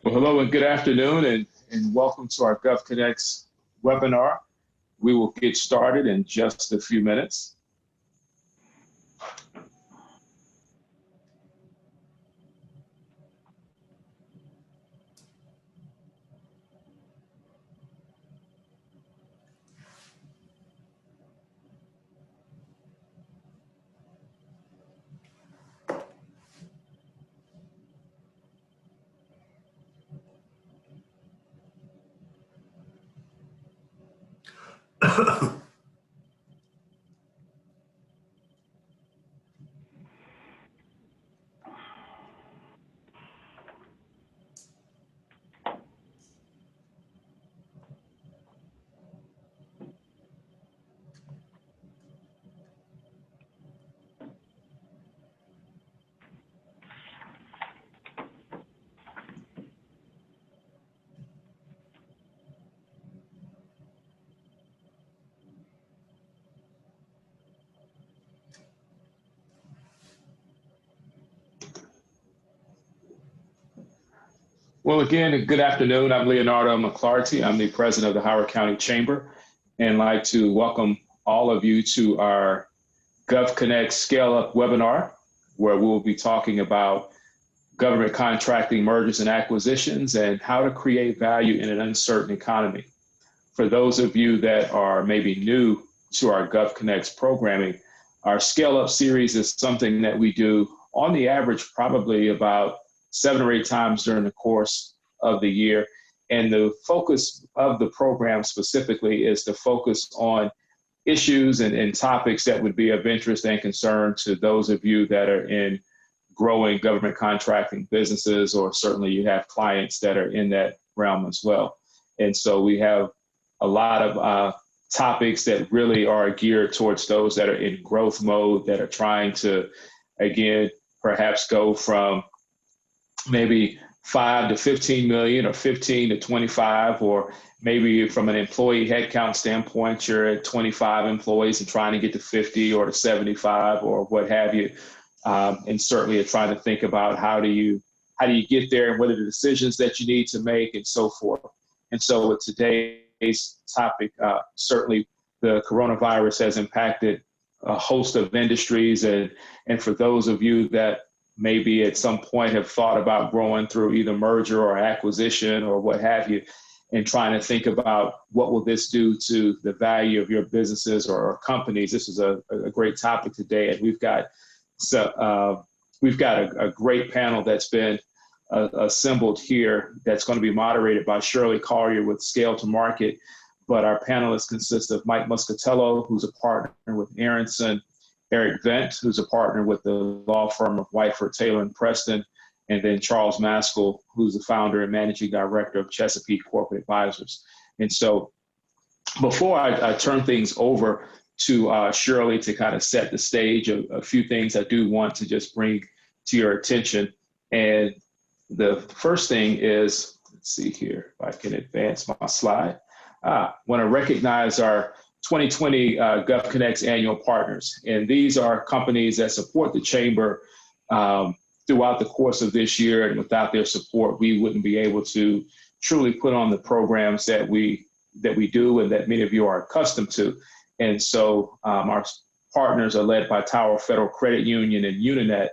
Well, hello and good afternoon, and welcome to our GovConnects webinar. We will get started in just a few minutes. Well, again, good afternoon. I'm Leonardo McClarty. I'm the president of the Howard County Chamber, and I'd like to welcome all of you to our GovConnect Scale Up webinar, where we'll be talking about government contracting, mergers and acquisitions, and how to create value in an uncertain economy. For those of you that are maybe new to our GovConnects programming, our Scale Up series is something that we do on the average probably about 7 or 8 times during the course of the year. And the focus of the program specifically is to focus on issues and topics that would be of interest and concern to those of you that are in growing government contracting businesses, or certainly you have clients that are in that realm as well. And so we have a lot of topics that really are geared towards those that are in growth mode, that are trying to, again, perhaps go from maybe 5 to 15 million or 15 to 25, or maybe from an employee headcount standpoint, you're at 25 employees and trying to get to 50 or to 75 or what have you. And certainly you're trying to think about how do you get there, and what are the decisions that you need to make, and so forth. And so with today's topic, certainly the coronavirus has impacted a host of industries. And for those of you that maybe at some point have thought about growing through either merger or acquisition or what have you, and trying to think about what will this do to the value of your businesses or companies. This is a great topic today, and we've got a great panel that's been assembled here that's going to be moderated by Shirley Collier with Scale to Market. But our panelists consist of Mike Muscatello, who's a partner with Aronson, Eric Vendt, who's a partner with the law firm of Whiteford Taylor Preston, and then Charles Maskell, who's the founder and managing director of Chesapeake Corporate Advisors. And so before I turn things over to Shirley to kind of set the stage, a few things I do want to just bring to your attention. And the first thing is, let's see here, if I can advance my slide. I want to recognize our 2020 GovConnects annual partners. And these are companies that support the Chamber throughout the course of this year. And without their support, we wouldn't be able to truly put on the programs that we do and that many of you are accustomed to. And so our partners are led by Tower Federal Credit Union and Uninet.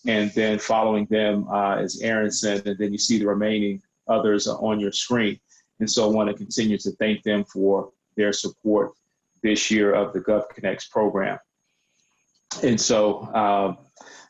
And then following them is Aronson. And then you see the remaining others on your screen. And so I want to continue to thank them for their support this year of the GovConnects program. And so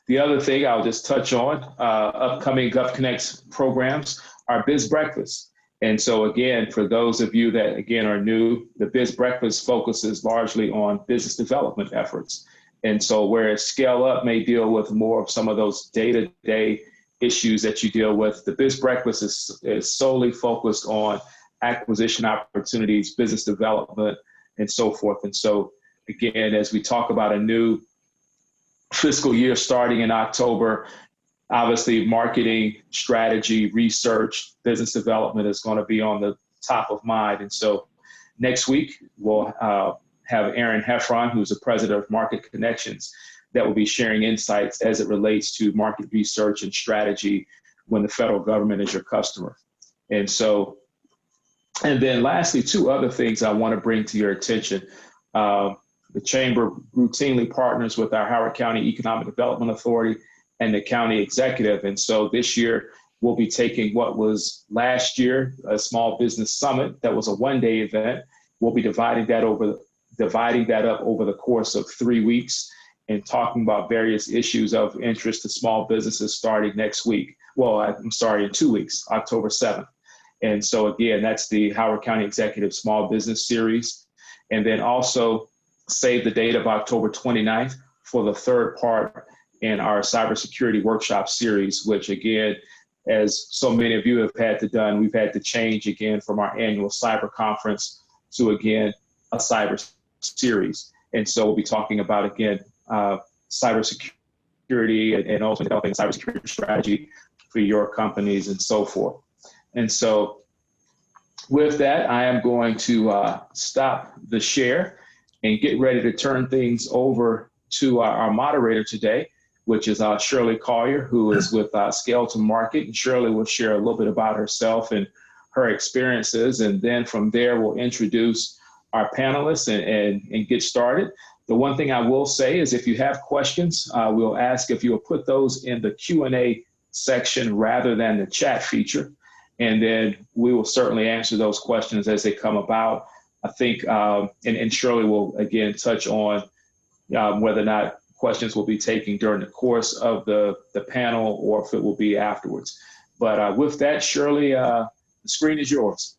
the other thing I'll just touch on, upcoming GovConnects programs are Biz Breakfast. And so again, for those of you that again are new, the Biz Breakfast focuses largely on business development efforts. And so whereas Scale Up may deal with more of some of those day-to-day issues that you deal with, the Biz Breakfast is solely focused on acquisition opportunities, business development, and so forth. And so again, as we talk about a new fiscal year starting in October, obviously marketing, strategy, research, business development is going to be on the top of mind. And so next week, we'll have Aaron Heffron, who's the president of Market Connections, that will be sharing insights as it relates to market research and strategy when the federal government is your customer. And so, and then lastly, two other things I want to bring to your attention. The Chamber routinely partners with our Howard County Economic Development Authority and the county executive. And so this year, we'll be taking what was last year a small business summit that was a one-day event. We'll be dividing that up over the course of 3 weeks and talking about various issues of interest to small businesses starting next week. Well, I'm sorry, in 2 weeks, October 7th. And so again, that's the Howard County Executive Small Business Series. And then also save the date of October 29th for the third part in our cybersecurity workshop series, which again, as so many of you have had to done, we've had to change again from our annual cyber conference to again, a cyber series. And so we'll be talking about again, cybersecurity and also developing a cybersecurity strategy for your companies and so forth. And so with that, I am going to stop the share and get ready to turn things over to our moderator today, which is Shirley Collier, who is with Scale to Market. And Shirley will share a little bit about herself and her experiences. And then from there, we'll introduce our panelists and get started. The one thing I will say is if you have questions, we'll ask if you'll put those in the Q&A section rather than the chat feature. And then we will certainly answer those questions as they come about. I think, and Shirley will again touch on whether or not questions will be taken during the course of the panel or if it will be afterwards. But with that, Shirley, the screen is yours.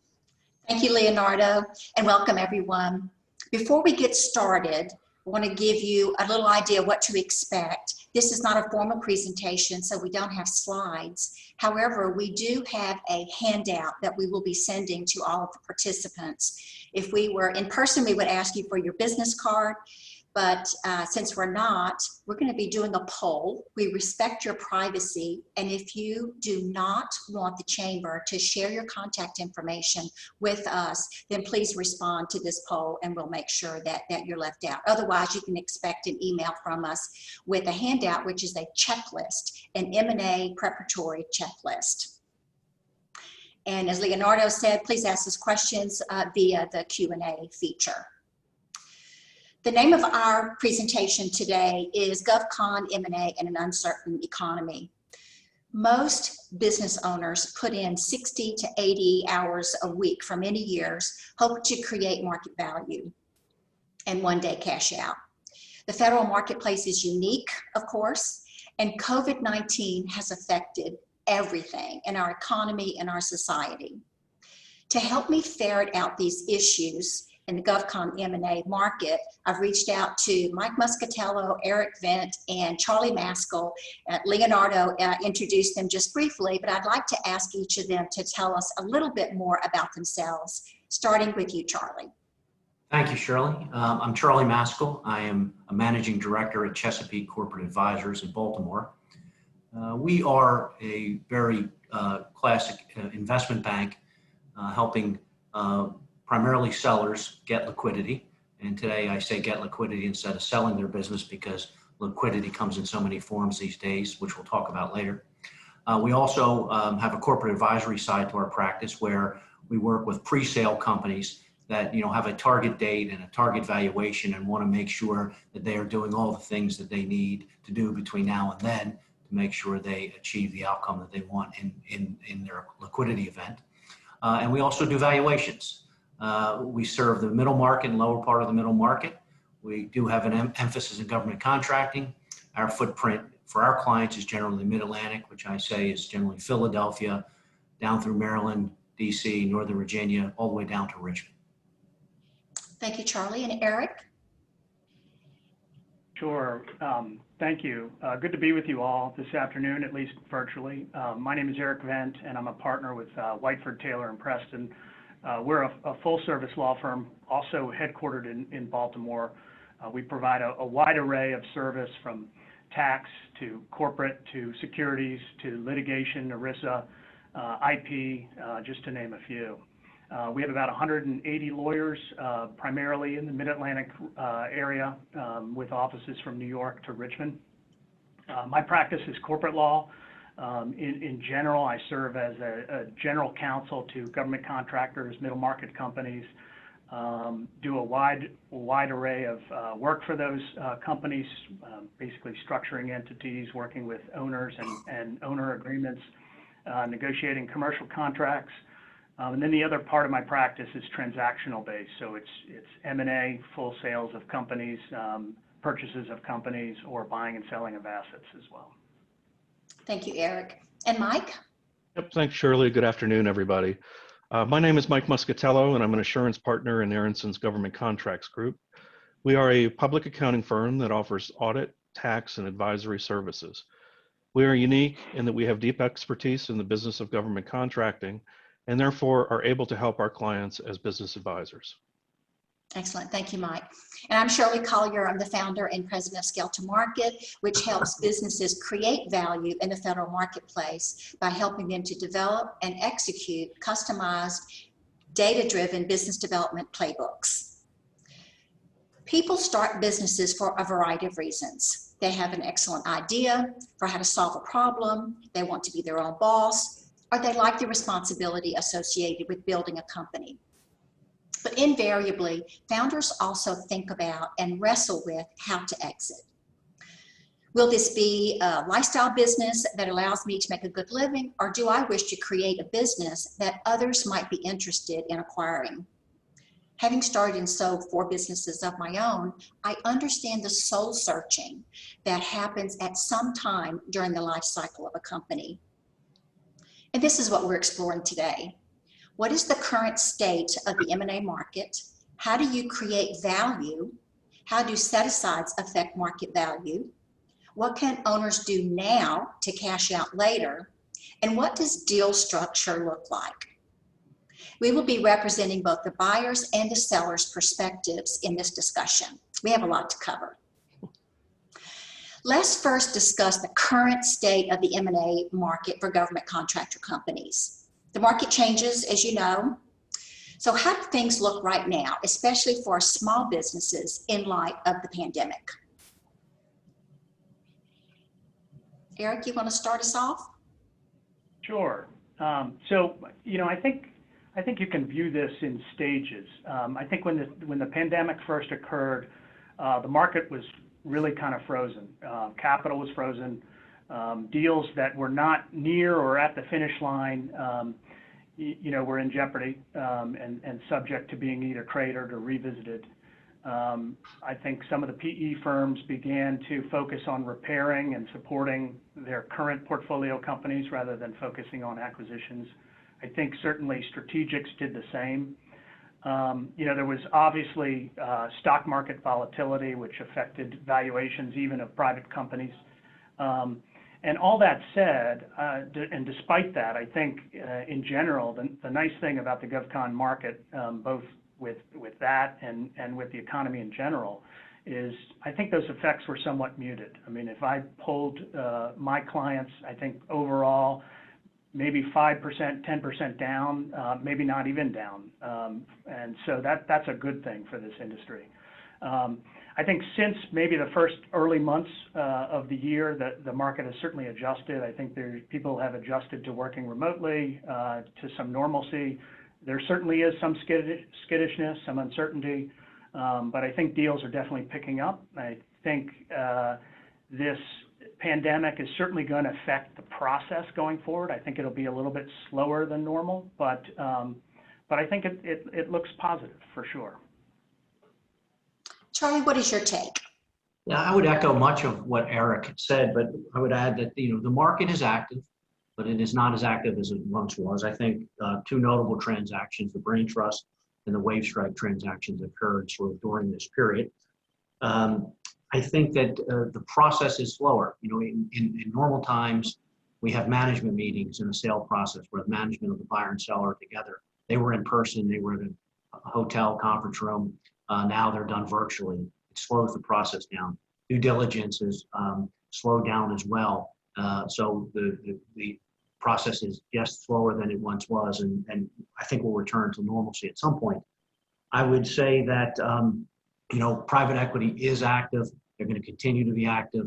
Thank you, Leonardo, and welcome everyone. Before we get started, I want to give you a little idea what to expect. This is not a formal presentation, so we don't have slides. However, we do have a handout that we will be sending to all of the participants. If we were in person, we would ask you for your business card. But since we're not, we're going to be doing a poll. We respect your privacy. And if you do not want the chamber to share your contact information with us, then please respond to this poll and we'll make sure that you're left out. Otherwise, you can expect an email from us with a handout, which is a checklist, an M&A preparatory checklist. And as Leonardo said, please ask us questions via the Q&A feature. The name of our presentation today is GovCon, M&A, and an Uncertain Economy. Most business owners put in 60 to 80 hours a week for many years, hoping to create market value and one day cash out. The federal marketplace is unique, of course, and COVID-19 has affected everything in our economy and our society. To help me ferret out these issues in the GovCon M&A market, I've reached out to Mike Muscatello, Eric Vendt, and Charlie Maskell. Leonardo introduced them just briefly, but I'd like to ask each of them to tell us a little bit more about themselves, starting with you, Charlie. Thank you, Shirley. I'm Charlie Maskell. I am a managing director at Chesapeake Corporate Advisors in Baltimore. We are a very classic investment bank helping primarily sellers get liquidity. And today I say get liquidity instead of selling their business because liquidity comes in so many forms these days, which we'll talk about later. We also have a corporate advisory side to our practice where we work with pre-sale companies that have a target date and a target valuation and want to make sure that they are doing all the things that they need to do between now and then to make sure they achieve the outcome that they want in their liquidity event. And we also do valuations. We serve the middle market and lower part of the middle market. We do have an emphasis in government contracting. Our footprint for our clients is generally Mid-Atlantic, which I say is generally Philadelphia, down through Maryland, DC, Northern Virginia, all the way down to Richmond. Thank you, Charlie. And Eric? Sure. Thank you. Good to be with you all this afternoon, at least virtually. My name is Eric Vendt, and I'm a partner with Whiteford Taylor Preston. We're a full-service law firm, also headquartered in Baltimore. We provide a wide array of service from tax to corporate to securities to litigation, ERISA, IP, just to name a few. We have about 180 lawyers, primarily in the Mid-Atlantic area, with offices from New York to Richmond. My practice is corporate law. In general, I serve as a general counsel to government contractors, middle market companies, do a wide array of work for those companies, basically structuring entities, working with owners and owner agreements, negotiating commercial contracts. And then the other part of my practice is transactional based. So it's M&A, full sales of companies, purchases of companies, or buying and selling of assets as well. Thank you, Eric. And Mike? Yep, thanks, Shirley. Good afternoon, everybody. My name is Mike Muscatello, and I'm an assurance partner in Aronson's Government Contracts Group. We are a public accounting firm that offers audit, tax, and advisory services. We are unique in that we have deep expertise in the business of government contracting, and therefore are able to help our clients as business advisors. Excellent. Thank you, Mike. And I'm Shirley Collier. I'm the founder and president of Scale to Market, which helps businesses create value in the federal marketplace by helping them to develop and execute customized, data-driven business development playbooks. People start businesses for a variety of reasons. They have an excellent idea for how to solve a problem, they want to be their own boss, or they like the responsibility associated with building a company. But invariably, founders also think about and wrestle with how to exit. Will this be a lifestyle business that allows me to make a good living, or do I wish to create a business that others might be interested in acquiring? Having started and sold 4 businesses of my own, I understand the soul searching that happens at some time during the life cycle of a company. And this is what we're exploring today. What is the current state of the M&A market? How do you create value? How do set-asides affect market value? What can owners do now to cash out later? And what does deal structure look like? We will be representing both the buyers and the sellers' perspectives in this discussion. We have a lot to cover. Let's first discuss the current state of the M&A market for government contractor companies. The market changes, as you know. So how do things look right now, especially for small businesses in light of the pandemic? Eric, you want to start us off? Sure. So, you know, I think you can view this in stages. I think when the pandemic first occurred, the market was really kind of frozen. Capital was frozen. Deals that were not near or at the finish line, you know, were in jeopardy and subject to being either cratered or revisited. I think some of the PE firms began to focus on repairing and supporting their current portfolio companies rather than focusing on acquisitions. I think certainly strategics did the same. You know, there was obviously stock market volatility, which affected valuations even of private companies. And all that said, and despite that, I think in general, the nice thing about the GovCon market, both with that and with the economy in general, is I think those effects were somewhat muted. I mean, if I polled my clients, I think overall, maybe 5%, 10% down, maybe not even down. And so that's a good thing for this industry. I think since maybe the first early months of the year, the market has certainly adjusted. I think people have adjusted to working remotely, to some normalcy. There certainly is some skittishness, some uncertainty, but I think deals are definitely picking up. I think this pandemic is certainly going to affect the process going forward. I think it'll be a little bit slower than normal, but I think it looks positive for sure. Charlie, what is your take? Yeah, I would echo much of what Eric said, but I would add that, you know, the market is active, but it is not as active as it once was. I think 2 notable transactions, the Brain Trust and the Wave Strike transactions, occurred sort of during this period. I think that the process is slower. You know, in normal times, we have management meetings in a sale process where the management of the buyer and seller are together. They were in person, they were in a hotel conference room. Now they're done virtually. It slows the process down. Due diligence is slowed down as well. So the process is just slower than it once was, and I think we'll return to normalcy at some point. I would say that you know, private equity is active. They're going to continue to be active.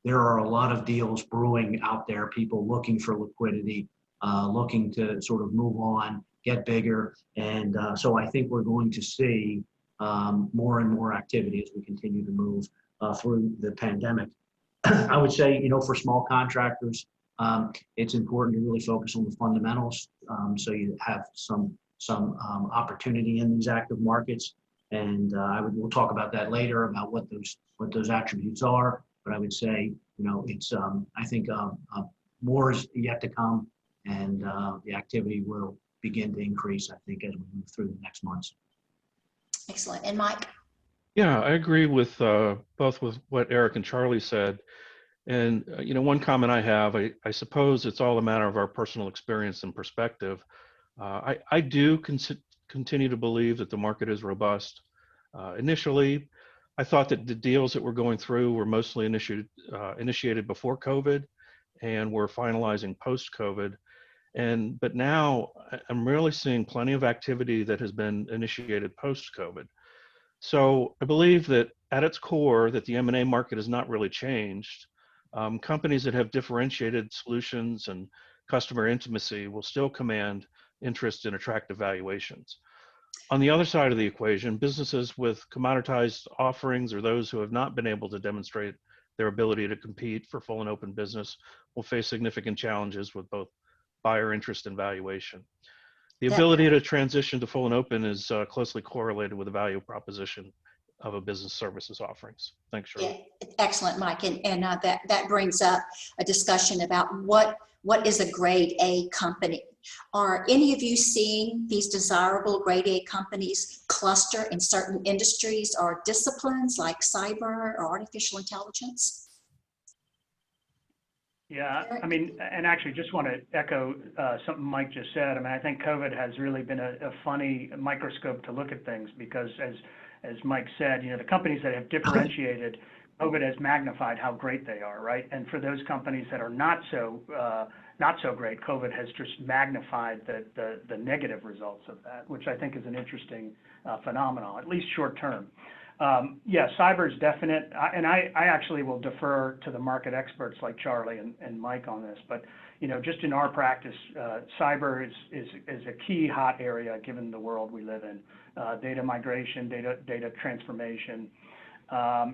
there are a lot of deals brewing out there, people looking for liquidity, looking to sort of move on, get bigger. And so I think we're going to see more and more activity as we continue to move through the pandemic. I would say, you know, for small contractors, it's important to really focus on the fundamentals, so you have some opportunity in these active markets. And we'll talk about that later about what those attributes are. But I would say, you know, it's I think more is yet to come, and the activity will begin to increase, I think, as we move through the next months. Excellent. And Mike? Yeah, I agree with both with what Eric and Charlie said. And, you know, one comment I have, I suppose it's all a matter of our personal experience and perspective. I do continue to believe that the market is robust. Initially, I thought that the deals that we're going through were mostly initiated before COVID and were finalizing post-COVID. But now I'm really seeing plenty of activity that has been initiated post-COVID. So I believe that at its core, that the M&A market has not really changed. Companies that have differentiated solutions and customer intimacy will still command interest in attractive valuations. On the other side of the equation, businesses with commoditized offerings or those who have not been able to demonstrate their ability to compete for full and open business will face significant challenges with both buyer interest and valuation. The ability to transition to full and open is closely correlated with the value proposition of a business services offerings. Thanks, Shirley. Yeah, excellent, Mike. And that brings up a discussion about what is a grade A company. Are any of you seeing these desirable grade A companies cluster in certain industries or disciplines like cyber or artificial intelligence? Yeah, I mean, and actually just want to echo something Mike just said. I mean, I think COVID has really been a funny microscope to look at things, because as Mike said, you know, the companies that have differentiated, COVID has magnified how great they are, right? And for those companies that are not so great, COVID has just magnified the negative results of that, which I think is an interesting phenomenon, at least short term. Yeah, cyber is definite, and I actually will defer to the market experts like Charlie and Mike on this. But you know, just in our practice, cyber is a key hot area given the world we live in. Data migration, data transformation,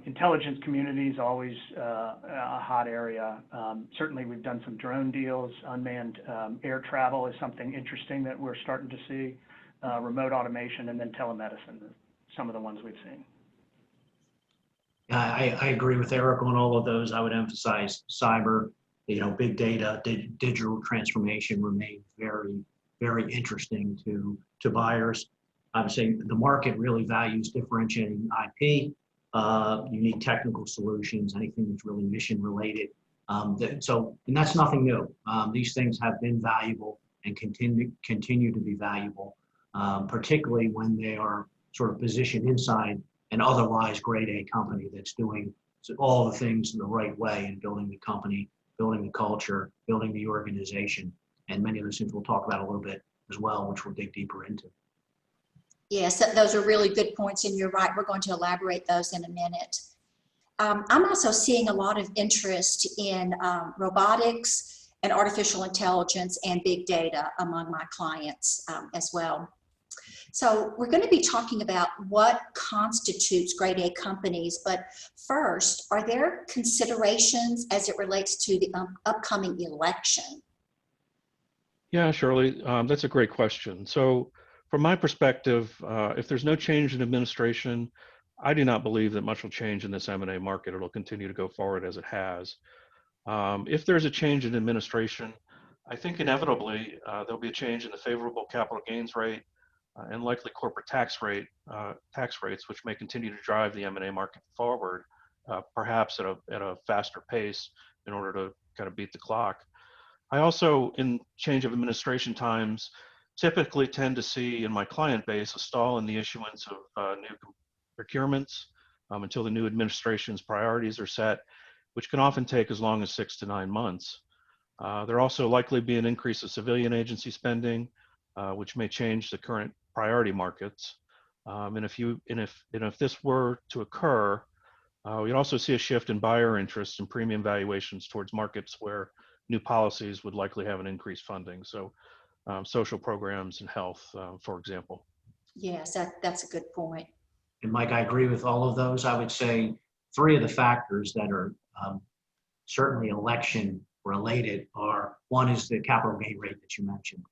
intelligence community is always a hot area. Certainly, we've done some drone deals. Unmanned air travel is something interesting that we're starting to see. Remote automation, and then telemedicine, some of the ones we've seen. I agree with Eric on all of those. I would emphasize cyber, you know, big data, digital transformation remains very, very interesting to buyers. I would say the market really values differentiating IP, unique technical solutions, anything that's really mission related. And that's nothing new. These things have been valuable and continue to be valuable, particularly when they are sort of positioned inside an otherwise grade A company that's doing all the things in the right way and building the company, building the culture, building the organization. And many of those things we'll talk about a little bit as well, which we'll dig deeper into. Yes, those are really good points, and you're right. We're going to elaborate those in a minute. I'm also seeing a lot of interest in robotics and artificial intelligence and big data among my clients as well. So we're going to be talking about what constitutes grade A companies, but first, are there considerations as it relates to the upcoming election? Yeah, Shirley, that's a great question. So from my perspective, if there's no change in administration, I do not believe that much will change in this M&A market. It'll continue to go forward as it has. If there's a change in administration, I think inevitably there'll be a change in the favorable capital gains rate and likely corporate tax rates, which may continue to drive the M&A market forward, perhaps at a faster pace in order to kind of beat the clock. I also, in change of administration times, typically tend to see in my client base a stall in the issuance of new procurements until the new administration's priorities are set, which can often take as long as 6 to 9 months. There also likely be an increase of civilian agency spending, which may change the current priority markets. And if this were to occur, We'd also see a shift in buyer interest and premium valuations towards markets where new policies would likely have an increased funding. So social programs and health, for example. Yes, that's a good point. And Mike, I agree with all of those. I would say three of the factors that are certainly election related are, one is the capital gain rate that you mentioned.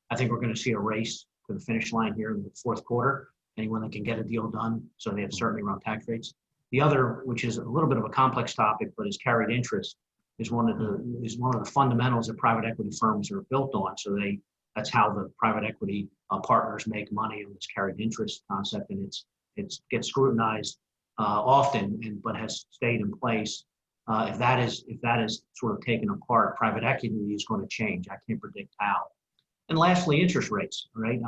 I think we're going to see a race to the finish line here in the fourth quarter. Anyone that can get a deal done, so they have certainty around tax rates. The other, which is a little bit of a complex topic, but is carried interest, is one of the fundamentals that private equity firms are built on. So that's how the private equity partners make money on this carried interest concept, and it gets scrutinized often, but has stayed in place. If that is sort of taken apart, private equity is going to change. I can't predict how. And lastly, interest rates. Right,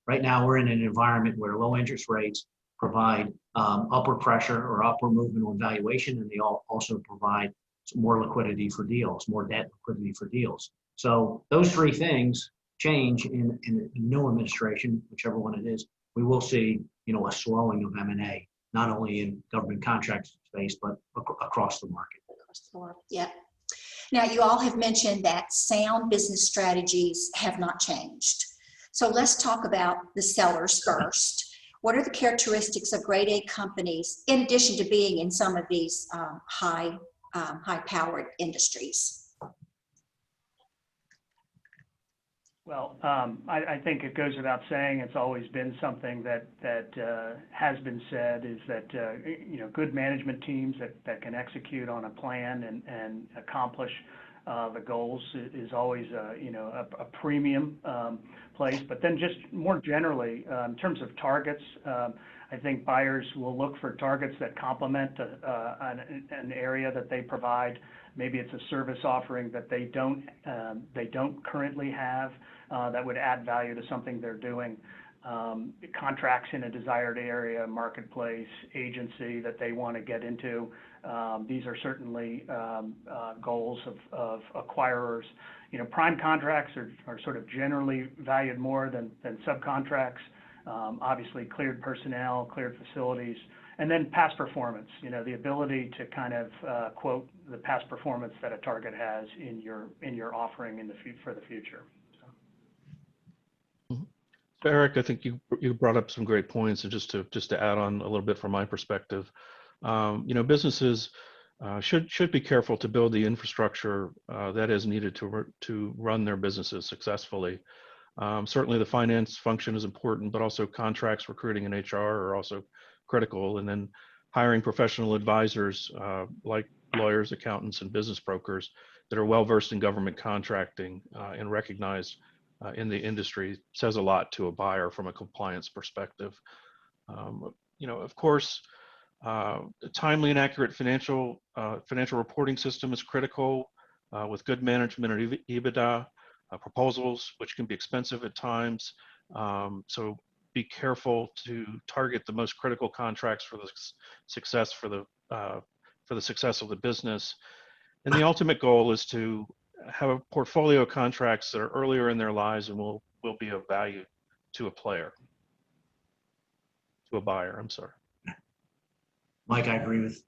right now we're in an environment where low interest rates provide upward pressure or upward movement on valuation, and they also provide more liquidity for deals, more debt liquidity for deals. So those three things change in a new administration, whichever one it is. We will see, a slowing of M&A, not only in government contract space, but across the market. Yeah. Now, you all have mentioned that sound business strategies have not changed. So let's talk about the sellers first. What are the characteristics of grade A companies, in addition to being in some of these high-powered industries? Well, I think it goes without saying, it's always been something that has been said, is that good management teams that can execute on a plan and accomplish the goals is always a premium place. But then just more generally, in terms of targets, I think buyers will look for targets that complement an area that they provide. Maybe it's a service offering that they don't currently have that would add value to something they're doing. Contracts in a desired area, marketplace, agency that they want to get into. These are certainly goals of acquirers. Prime contracts are sort of generally valued more than subcontracts. Obviously, cleared personnel, cleared facilities, and then past performance. The ability to kind of quote the past performance that a target has in your offering for the future. Eric, I think you brought up some great points, and just to add on a little bit from my perspective, businesses should be careful to build the infrastructure that is needed to run their businesses successfully. Certainly, the finance function is important, but also contracts, recruiting, and HR are also critical. And then hiring professional advisors like lawyers, accountants, and business brokers that are well versed in government contracting and recognized in the industry says a lot to a buyer from a compliance perspective. Of course, a timely and accurate financial reporting system is critical with good management of EBITDA, proposals, which can be expensive at times. So be careful to target the most critical contracts for the success of the business. And the ultimate goal is to have a portfolio of contracts that are earlier in their lives and will be of value to a buyer. I'm sorry. Mike, I agree with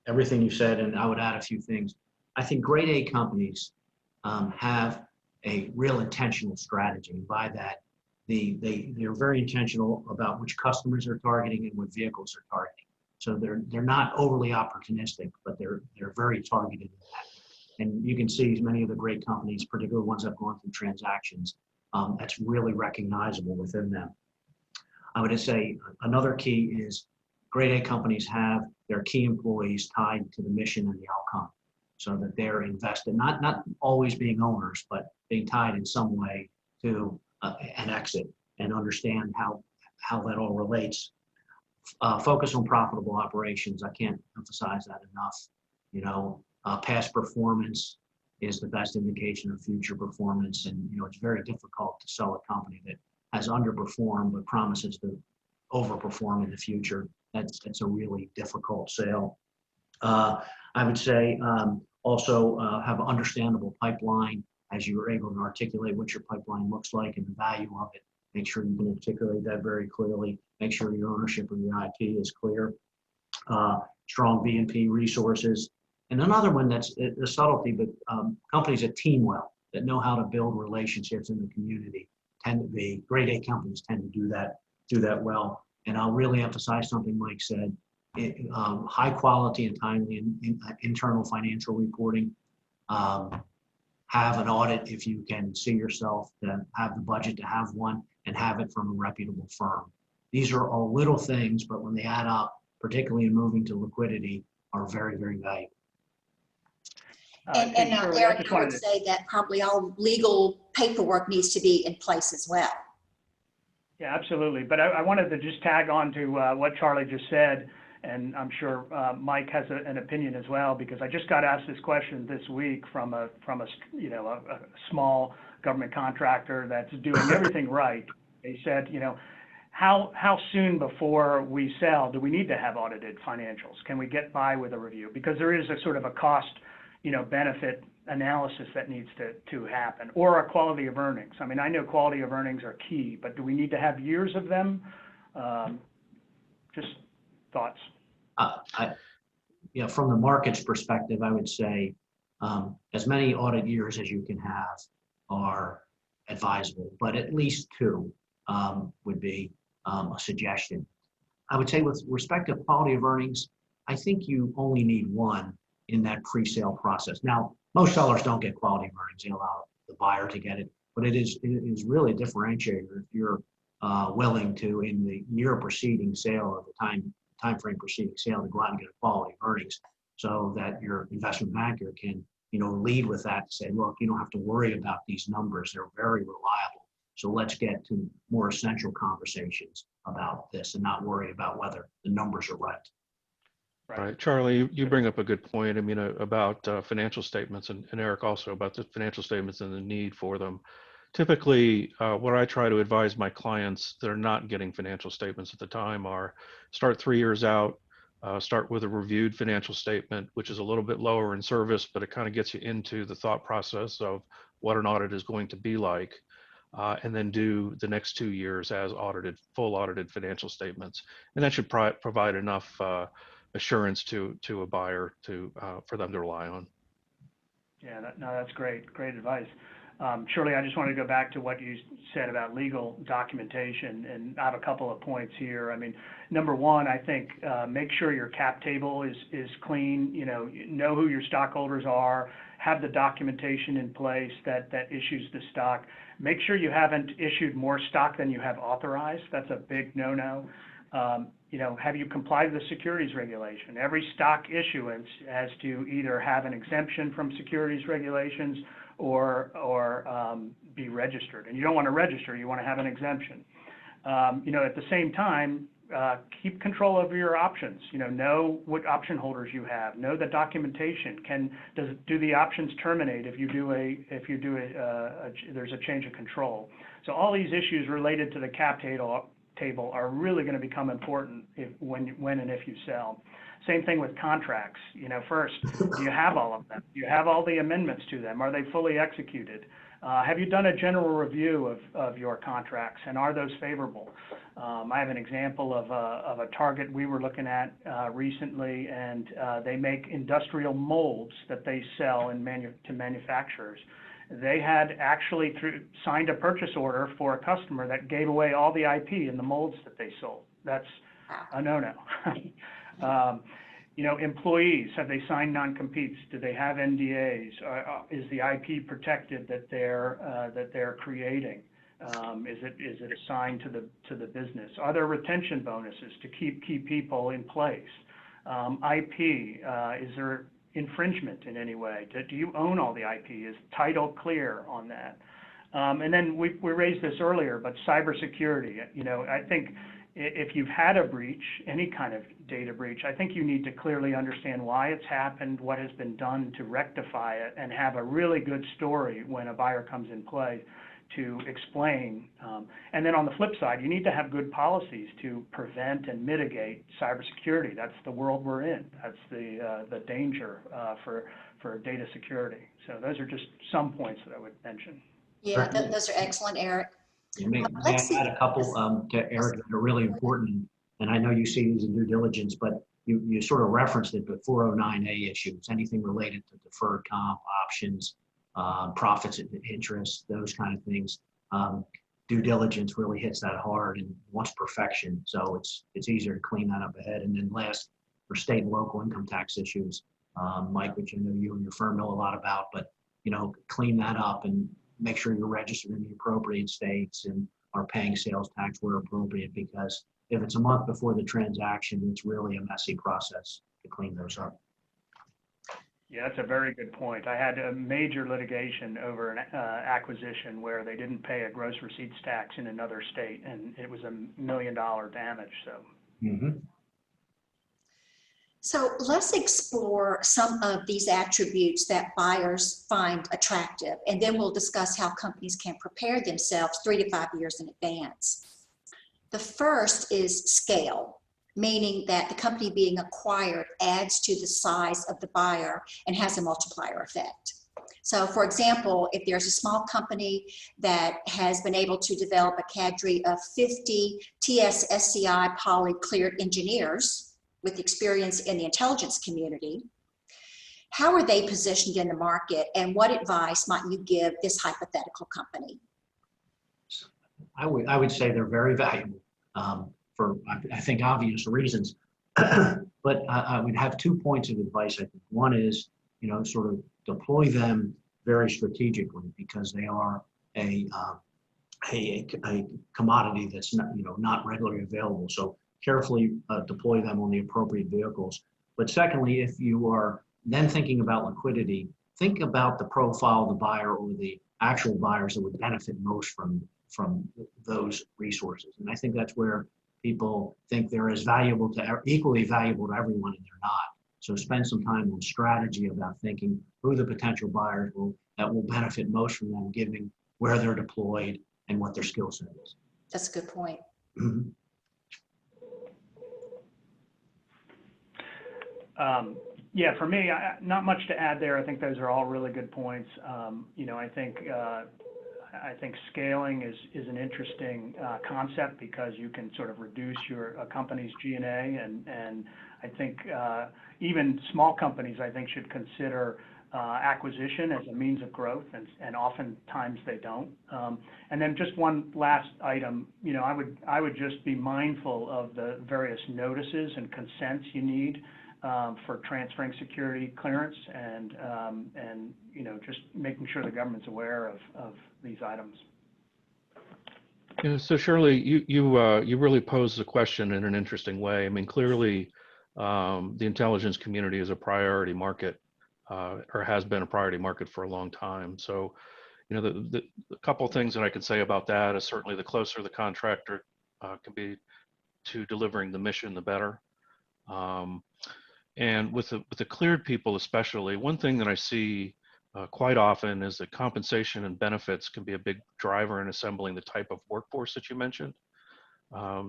everything you said, and I would add a few things. I think grade A companies have a real intentional strategy. And by that, they're very intentional about which customers they're targeting and what vehicles they're targeting. So they're not overly opportunistic, but they're very targeted in that. And you can see many of the great companies, particularly ones that have gone through transactions, that's really recognizable within them. I would just say another key is grade A companies have their key employees tied to the mission and the outcome, so that they're invested, not always being owners, but being tied in some way to an exit, and understand how that all relates. Focus on profitable operations. I can't emphasize that enough. Past performance is the best indication of future performance, and it's very difficult to sell a company that has underperformed but promises to overperform in the future. That's a really difficult sale. I would say also have an understandable pipeline, as you were able to articulate what your pipeline looks like and the value of it. Make sure you can articulate that very clearly. Make sure your ownership of your IP is clear. strong V&P resources. And another one that's a subtlety, but companies that team well, that know how to build relationships in the community tend to be, grade A companies tend to do that well. And I'll really emphasize something Mike said, high quality and timely internal financial reporting. Have an audit if you can see yourself to have the budget to have one, and have it from a reputable firm. These are all little things, but when they add up, particularly in moving to liquidity, are very, very valuable. And Shirley, Eric, I would say that probably all legal paperwork needs to be in place as well. Yeah, absolutely. But I wanted to just tag on to what Charlie just said, and I'm sure Mike has an opinion as well, because I just got asked this question this week from a small government contractor that's doing everything right. They said, how soon before we sell do we need to have audited financials? Can we get by with a review? Because there is a sort of a cost, benefit analysis that needs to happen, or a quality of earnings. I mean, I know quality of earnings are key, but do we need to have years of them? Just thoughts. From the market's perspective, I would say as many audit years as you can have are advisable, but at least 2 would be a suggestion. I would say with respect to quality of earnings, I think you only need 1 in that pre-sale process. Now, most sellers don't get quality of earnings. They allow the buyer to get it, but it is really a differentiator if you're willing to, in the year preceding sale or the time frame preceding sale, to go out and get a quality of earnings, so that your investment banker can lead with that and say, look, you don't have to worry about these numbers. They're very reliable. So let's get to more essential conversations about this and not worry about whether the numbers are right. Right. Charlie, you bring up a good point. I mean, about financial statements, and Eric also about the financial statements and the need for them. Typically, what I try to advise my clients that are not getting financial statements at the time are start 3 years out, start with a reviewed financial statement, which is a little bit lower in service, but it kind of gets you into the thought process of what an audit is going to be like, and then do the next 2 years as full audited financial statements. And that should provide enough assurance to a buyer for them to rely on. Yeah, that's great advice. Shirley, I just wanted to go back to what you said about legal documentation, and I have a couple of points here. I mean, number 1, I think make sure your cap table is clean. Know who your stockholders are. Have the documentation in place that issues the stock. Make sure you haven't issued more stock than you have authorized. That's a big no-no. Have you complied with the securities regulation? Every stock issuance has to either have an exemption from securities regulations or be registered. And you don't want to register, you want to have an exemption. At the same time, keep control over your options. Know what option holders you have. Know the documentation. Do the options terminate if there's a change of control? So all these issues related to the cap table are really going to become important when and if you sell. Same thing with contracts. First, do you have all of them? Do you have all the amendments to them? Are they fully executed? Have you done a general review of your contracts, and are those favorable? I have an example of a target we were looking at recently, and they make industrial molds that they sell to manufacturers. They had actually signed a purchase order for a customer that gave away all the IP in the molds that they sold. That's a no-no. Employees, have they signed non-competes? Do they have NDAs? Is the IP protected that they're creating? Is it assigned to the business? Are there retention bonuses to keep key people in place? IP, is there infringement in any way? Do you own all the IP? Is title clear on that? And then we raised this earlier, but cybersecurity. I think if you've had a breach, any kind of data breach, I think you need to clearly understand why it's happened, what has been done to rectify it, and have a really good story when a buyer comes in play to explain. And then on the flip side, you need to have good policies to prevent and mitigate cybersecurity. That's the world we're in. That's the danger for data security. So those are just some points that I would mention. Yeah, those are excellent, Eric. May I add a couple to Eric that are really important, and I know you see these in due diligence, but you sort of referenced it, but 409A issues, anything related to deferred comp, options, profits and interest, those kind of things. Due diligence really hits that hard and wants perfection. So it's easier to clean that up ahead. And then last, for state and local income tax issues, Mike, which I know you and your firm know a lot about, but clean that up and make sure you're registered in the appropriate states and are paying sales tax where appropriate, because if it's a month before the transaction, it's really a messy process to clean those up. Yeah, that's a very good point. I had a major litigation over an acquisition where they didn't pay a gross receipts tax in another state, and it was $1 million damage. So. Mm-hmm. So let's explore some of these attributes that buyers find attractive, and then we'll discuss how companies can prepare themselves 3 to 5 years in advance. The first is scale, meaning that the company being acquired adds to the size of the buyer and has a multiplier effect. So for example, if there's a small company that has been able to develop a cadre of 50 TS/SCI poly cleared engineers with experience in the intelligence community, how are they positioned in the market, and what advice might you give this hypothetical company? I would say they're very valuable for, I think, obvious reasons. But I would have 2 points of advice. I think one is, sort of deploy them very strategically, because they are a commodity that's not regularly available. So carefully deploy them on the appropriate vehicles. But secondly, if you are then thinking about liquidity, think about the profile of the buyer or the actual buyers that would benefit most from those resources. And I think that's where people think they're equally valuable to everyone, and they're not. So spend some time on strategy about thinking who the potential buyers that will benefit most from them, given where they're deployed and what their skill set is. That's a good point. Mm-hmm. Yeah, for me, not much to add there. I think those are all really good points. I think scaling is an interesting concept, because you can sort of reduce your company's G&A, and I think even small companies, I think, should consider acquisition as a means of growth, and oftentimes they don't. And then just one last item, I would just be mindful of the various notices and consents you need for transferring security clearance, and just making sure the government's aware of these items. So Shirley, you really posed the question in an interesting way. I mean, clearly, the intelligence community is a priority market, or has been a priority market for a long time. So, the couple of things that I can say about that is certainly the closer the contractor can be to delivering the mission, the better. And with the cleared people especially, one thing that I see quite often is that compensation and benefits can be a big driver in assembling the type of workforce that you mentioned.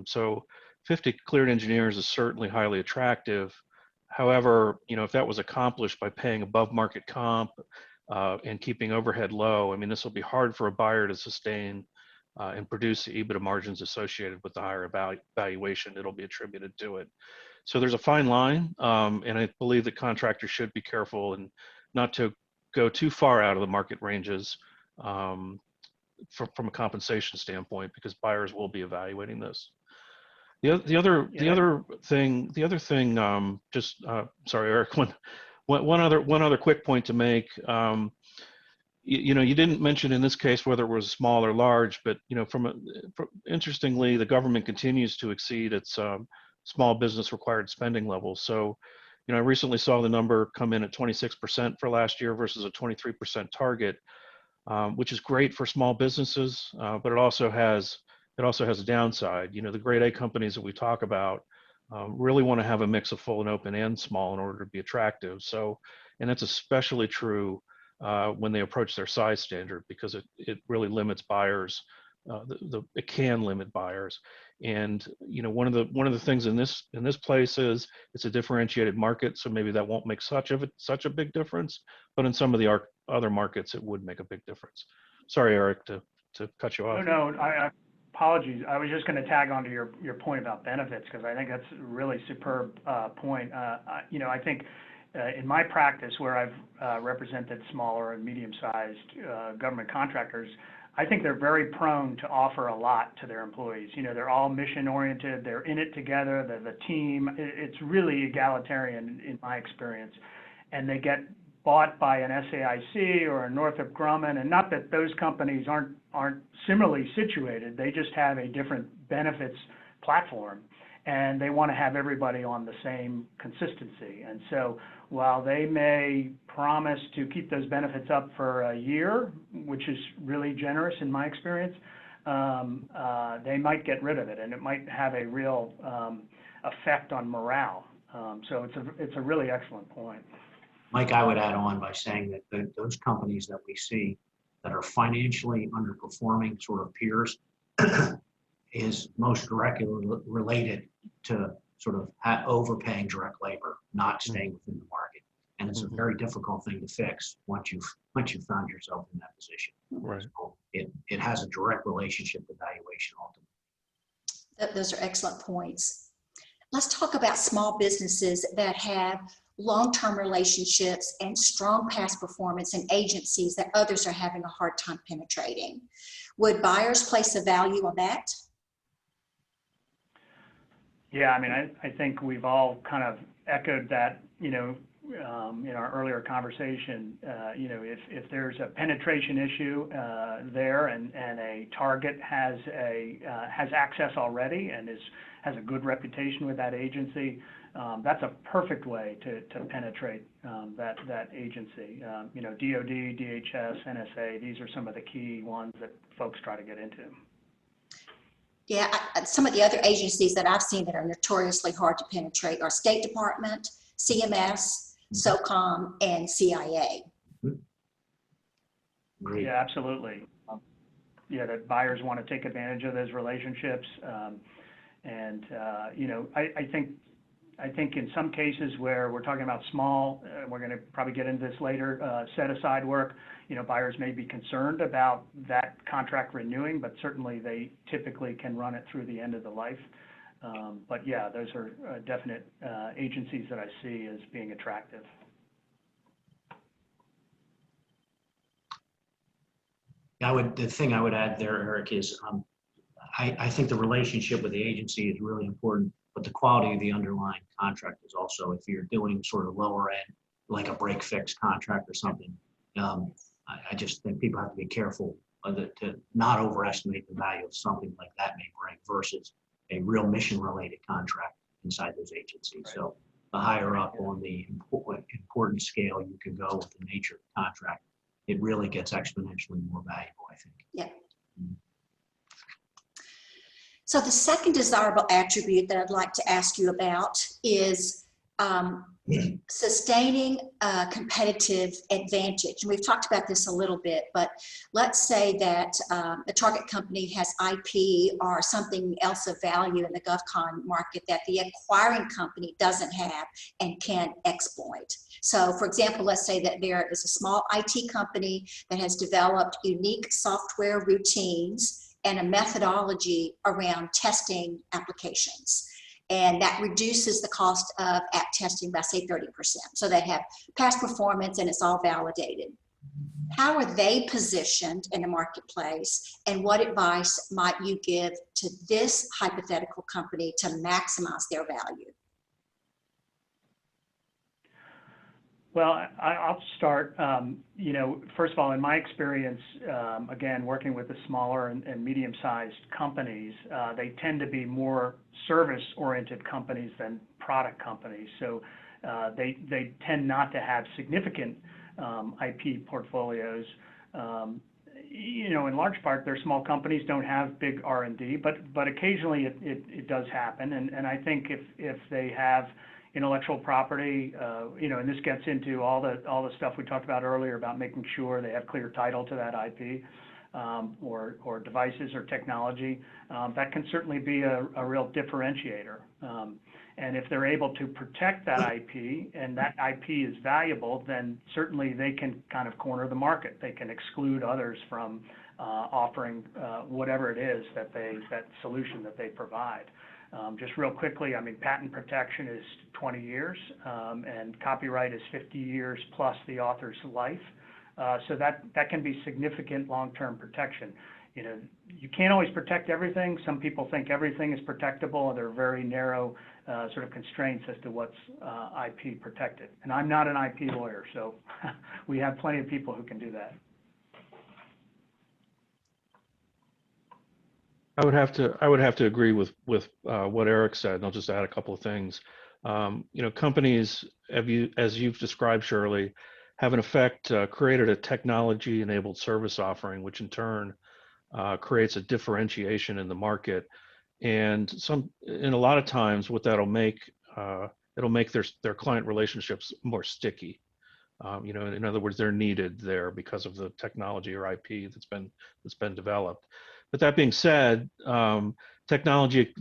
So 50 cleared engineers is certainly highly attractive. However, if that was accomplished by paying above market comp and keeping overhead low, I mean, this will be hard for a buyer to sustain and produce the EBITDA margins associated with the higher valuation that'll be attributed to it. So there's a fine line, and I believe the contractor should be careful and not to go too far out of the market ranges from a compensation standpoint, because buyers will be evaluating this. The other thing, sorry, Eric, one other quick point to make. You didn't mention in this case whether it was small or large, but interestingly, the government continues to exceed its small business required spending levels. So, I recently saw the number come in at 26% for last year versus a 23% target, which is great for small businesses, but it also has a downside. The grade A companies that we talk about really want to have a mix of full and open and small in order to be attractive. So, and that's especially true when they approach their size standard, because it really limits buyers. It can limit buyers, and one of the things in this place is it's a differentiated market, so maybe that won't make such a big difference, but in some of the other markets it would make a big difference. Sorry, Eric, to cut you off. No, apologies. I was just going to tag on to your point about benefits, because I think that's a really superb point. I think in my practice, where I've represented smaller and medium-sized government contractors, I think they're very prone to offer a lot to their employees. They're all mission-oriented. They're in it together. They're the team. It's really egalitarian in my experience. And they get bought by an SAIC or a Northrop Grumman, and not that those companies aren't similarly situated. They just have a different benefits platform, and they want to have everybody on the same consistency. And so while they may promise to keep those benefits up for a year, which is really generous in my experience, they might get rid of it, and it might have a real effect on morale. So it's a really excellent point. Mike, I would add on by saying that those companies that we see that are financially underperforming sort of peers is most directly related to sort of overpaying direct labor, not staying within the market. And it's a very difficult thing to fix once you've found yourself in that position. Right. So it has a direct relationship with valuation ultimately. Those are excellent points. Let's talk about small businesses that have long-term relationships and strong past performance in agencies that others are having a hard time penetrating. Would buyers place a value on that? Yeah, I mean, I think we've all kind of echoed that, in our earlier conversation. If there's a penetration issue there, and a target has access already and has a good reputation with that agency, that's a perfect way to penetrate that agency. DOD, DHS, NSA, these are some of the key ones that folks try to get into. Yeah, some of the other agencies that I've seen that are notoriously hard to penetrate are State Department, CMS, SOCOM, and CIA. Great. Yeah, absolutely. That buyers want to take advantage of those relationships. I think in some cases where we're talking about small, we're going to probably get into this later, set aside work, buyers may be concerned about that contract renewing, but certainly they typically can run it through the end of the life. But yeah, those are definite agencies that I see as being attractive. The thing I would add there, Eric, is I think the relationship with the agency is really important, but the quality of the underlying contract is also, if you're doing sort of lower end, like a break fix contract or something, I just think people have to be careful to not overestimate the value of something like that may bring versus a real mission related contract inside those agencies. Right. So the higher up on the important scale you can go with the nature of the contract, it really gets exponentially more valuable, I think. Yeah. So the second desirable attribute that I'd like to ask you about is sustaining a competitive advantage. And we've talked about this a little bit, but let's say that a target company has IP or something else of value in the GovCon market that the acquiring company doesn't have and can exploit. So for example, let's say that there is a small IT company that has developed unique software routines and a methodology around testing applications. And that reduces the cost of app testing by, say, 30%. So they have past performance and it's all validated. How are they positioned in the marketplace, and what advice might you give to this hypothetical company to maximize their value? Well, I'll start. First of all, in my experience, again, working with the smaller and medium-sized companies, they tend to be more service-oriented companies than product companies. So they tend not to have significant IP portfolios. In large part, they're small companies, don't have big R&D, but occasionally it does happen. And I think if they have intellectual property, and this gets into all the stuff we talked about earlier about making sure they have clear title to that IP, or devices or technology, that can certainly be a real differentiator. And if they're able to protect that IP and that IP is valuable, then certainly they can kind of corner the market. They can exclude others from offering whatever it is that solution that they provide. Just real quickly, I mean, patent protection is 20 years, and copyright is 50 years plus the author's life. So that can be significant long-term protection. You know, you can't always protect everything. Some people think everything is protectable, and there are very narrow sort of constraints as to what's IP protected. And I'm not an IP lawyer, so we have plenty of people who can do that. I would have to agree with what Eric said, and I'll just add a couple of things. You know, companies, as you've described, Shirley, have in effect created a technology-enabled service offering, which in turn creates a differentiation in the market. And in a lot of times, what that'll make it'll make their client relationships more sticky. You know, in other words, they're needed there because of the technology or IP that's been developed. But that being said, technology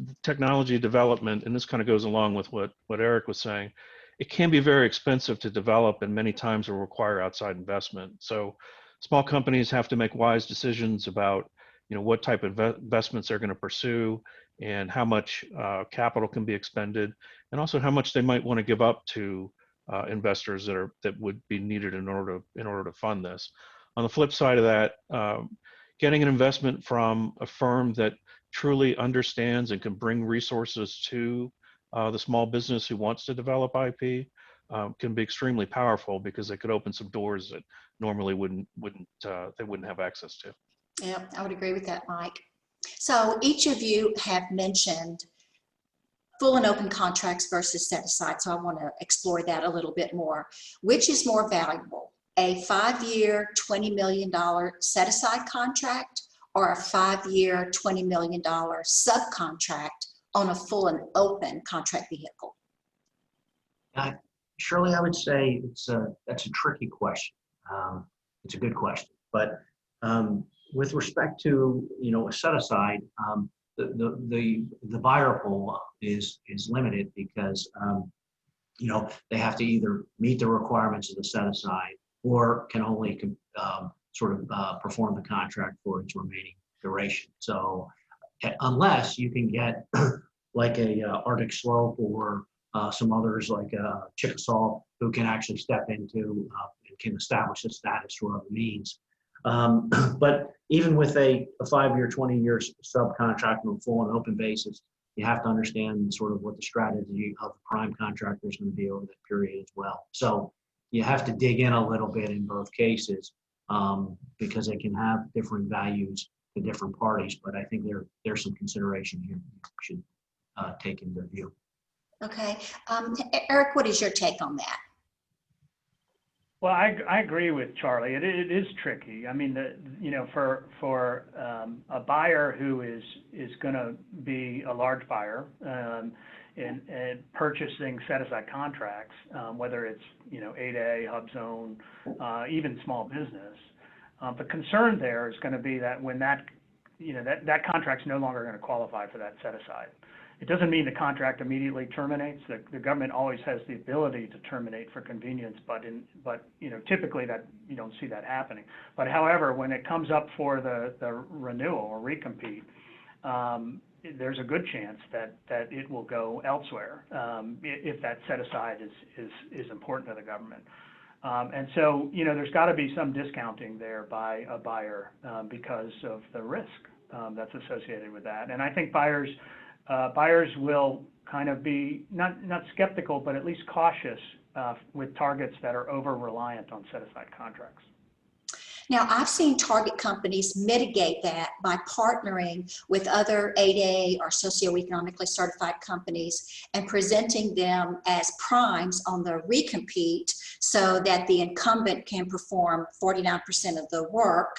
development, and this kind of goes along with what Eric was saying, it can be very expensive to develop, and many times will require outside investment. So small companies have to make wise decisions about, you know, what type of investments they're going to pursue, and how much capital can be expended, and also how much they might want to give up to investors that would be needed in order to fund this. On the flip side of that, getting an investment from a firm that truly understands and can bring resources to the small business who wants to develop IP can be extremely powerful, because they could open some doors that normally they wouldn't have access to. Yeah, I would agree with that, Mike. So each of you have mentioned full and open contracts versus set aside. So I want to explore that a little bit more. Which is more valuable? A 5-year, $20 million set aside contract, or a 5-year, $20 million subcontract on a full and open contract vehicle? Shirley, I would say that's a tricky question. It's a good question, but with respect to, you know, a set aside, the buyer pool is limited, because you know, they have to either meet the requirements of the set aside, or can only sort of perform the contract for its remaining duration. So unless you can get like a Arctic Slope, or some others like Chickasaw, who can actually step into and can establish a status for other means. But even with a 5-year, 20-year subcontract on a full and open basis, you have to understand sort of what the strategy of the prime contractor is going to be over that period as well. So you have to dig in a little bit in both cases, because they can have different values to different parties. But I think there's some consideration here you should take into view. Okay. Eric, what is your take on that? Well, I agree with Charlie. It is tricky. I mean, you know, for a buyer who is going to be a large buyer and purchasing set-aside contracts, whether it's, you know, 8A, HUBZone, even small business, the concern there is going to be that when that contract's no longer going to qualify for that set-aside. It doesn't mean the contract immediately terminates. The government always has the ability to terminate for convenience, but you know, typically that you don't see that happening. But however, when it comes up for the renewal or recompete, there's a good chance that it will go elsewhere if that set aside is important to the government. And so, you know, there's got to be some discounting there by a buyer because of the risk that's associated with that. And I think buyers will kind of be not skeptical, but at least cautious with targets that are over-reliant on set-aside contracts. Now, I've seen target companies mitigate that by partnering with other 8A or socioeconomically certified companies and presenting them as primes on the recompete, so that the incumbent can perform 49% of the work,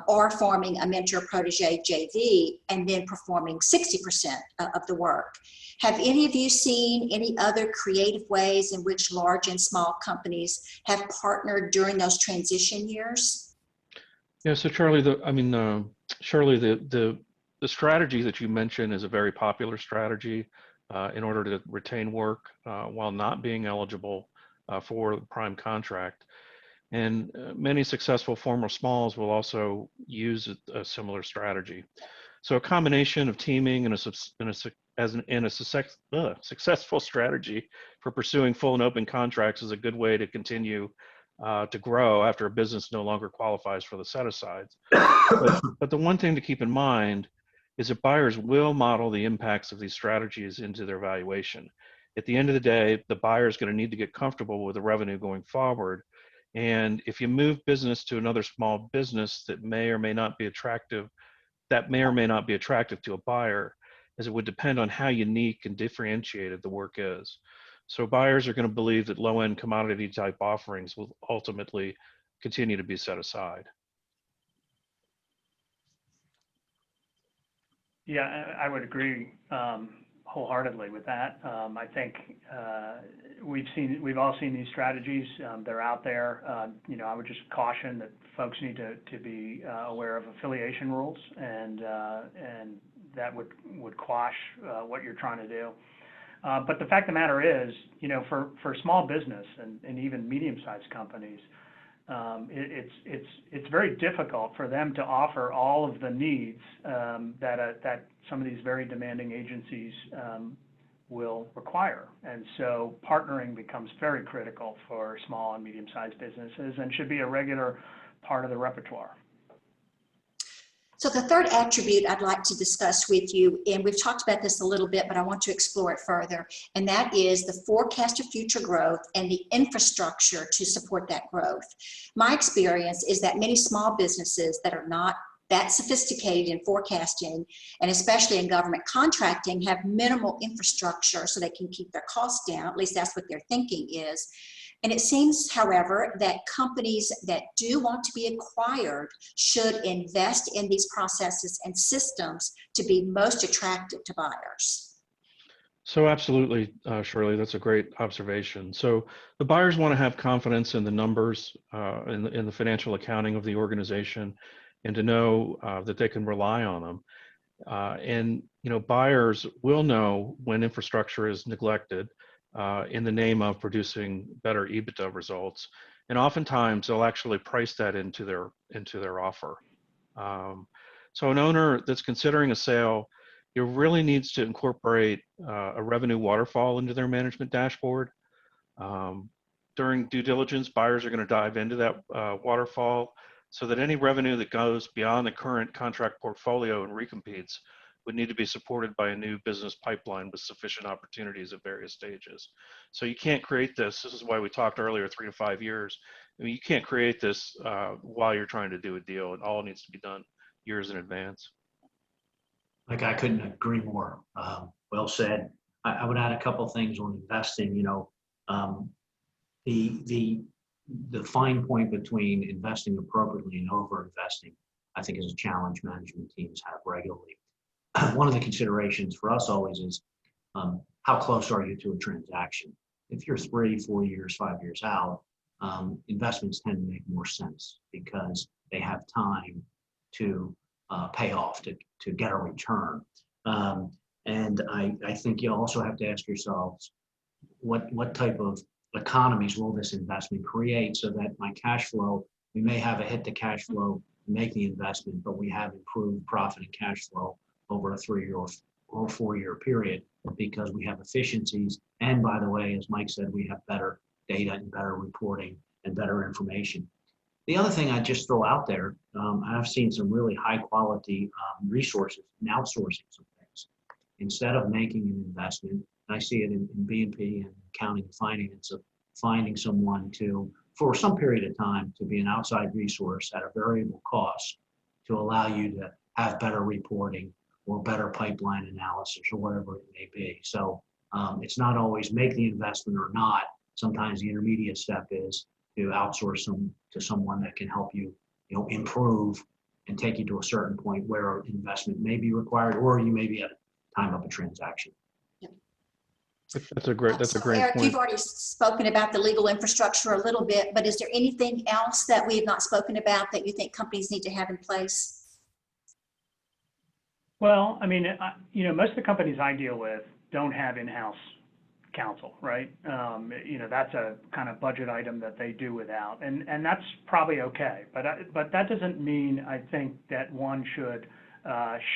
or forming a mentor-protege JV and then performing 60% of the work. Have any of you seen any other creative ways in which large and small companies have partnered during those transition years? Yeah, so Charlie, Shirley, the strategy that you mentioned is a very popular strategy in order to retain work while not being eligible for the prime contract. And many successful former smalls will also use a similar strategy. So a combination of teaming and a successful strategy for pursuing full and open contracts is a good way to continue to grow after a business no longer qualifies for the set-asides. But the one thing to keep in mind is that buyers will model the impacts of these strategies into their valuation. At the end of the day, the buyer is going to need to get comfortable with the revenue going forward. And if you move business to another small business that may or may not be attractive to a buyer, as it would depend on how unique and differentiated the work is. So buyers are going to believe that low-end commodity type offerings will ultimately continue to be set aside. Yeah, I would agree wholeheartedly with that. I think we've all seen these strategies. They're out there. I would just caution that folks need to be aware of affiliation rules, and that would quash what you're trying to do. But the fact of the matter is, for small business and even medium-sized companies, it's very difficult for them to offer all of the needs that some of these very demanding agencies will require. And so partnering becomes very critical for small and medium-sized businesses and should be a regular part of the repertoire. So the third attribute I'd like to discuss with you, and we've talked about this a little bit, but I want to explore it further, and that is the forecast of future growth and the infrastructure to support that growth. My experience is that many small businesses that are not that sophisticated in forecasting, and especially in government contracting, have minimal infrastructure so they can keep their costs down. At least that's what their thinking is. And it seems, however, that companies that do want to be acquired should invest in these processes and systems to be most attractive to buyers. So absolutely, Shirley, that's a great observation. So the buyers want to have confidence in the numbers, in the financial accounting of the organization, and to know that they can rely on them. And buyers will know when infrastructure is neglected in the name of producing better EBITDA results, and oftentimes they'll actually price that into their offer. So an owner that's considering a sale, really needs to incorporate a revenue waterfall into their management dashboard. During due diligence, buyers are going to dive into that waterfall so that any revenue that goes beyond the current contract portfolio and recompetes would need to be supported by a new business pipeline with sufficient opportunities at various stages. So you can't create this. This is why we talked earlier, 3 to 5 years. I mean, you can't create this while you're trying to do a deal. It all needs to be done years in advance. Like, I couldn't agree more. Well said. I would add a couple things on investing. The fine point between investing appropriately and over-investing, I think, is a challenge management teams have regularly. One of the considerations for us always is how close are you to a transaction? If you're 3, 4 years, 5 years out, investments tend to make more sense because they have time to pay off, to get a return. And I think you also have to ask yourselves, what type of economies will this investment create so that my cash flow, we may have a hit to cash flow to make the investment, but we have improved profit and cash flow over a 3 or 4 year period because we have efficiencies. And by the way, as Mike said, we have better data and better reporting and better information. The other thing I just throw out there, I've seen some really high quality resources and outsourcing some things. Instead of making an investment, and I see it in B&P and accounting and finance, of finding someone for some period of time, to be an outside resource at a variable cost to allow you to have better reporting or better pipeline analysis or whatever it may be. So it's not always make the investment or not. Sometimes the intermediate step is to outsource them to someone that can help you, improve and take you to a certain point where investment may be required, or you may be at a time of a transaction. That's a great Eric, point. you've already spoken about the legal infrastructure a little bit, but is there anything else that we have not spoken about that you think companies need to have in place? Well, I mean, most of the companies I deal with don't have in-house counsel, right? That's a kind of budget item that they do without, and that's probably okay. But that doesn't mean, I think, that one should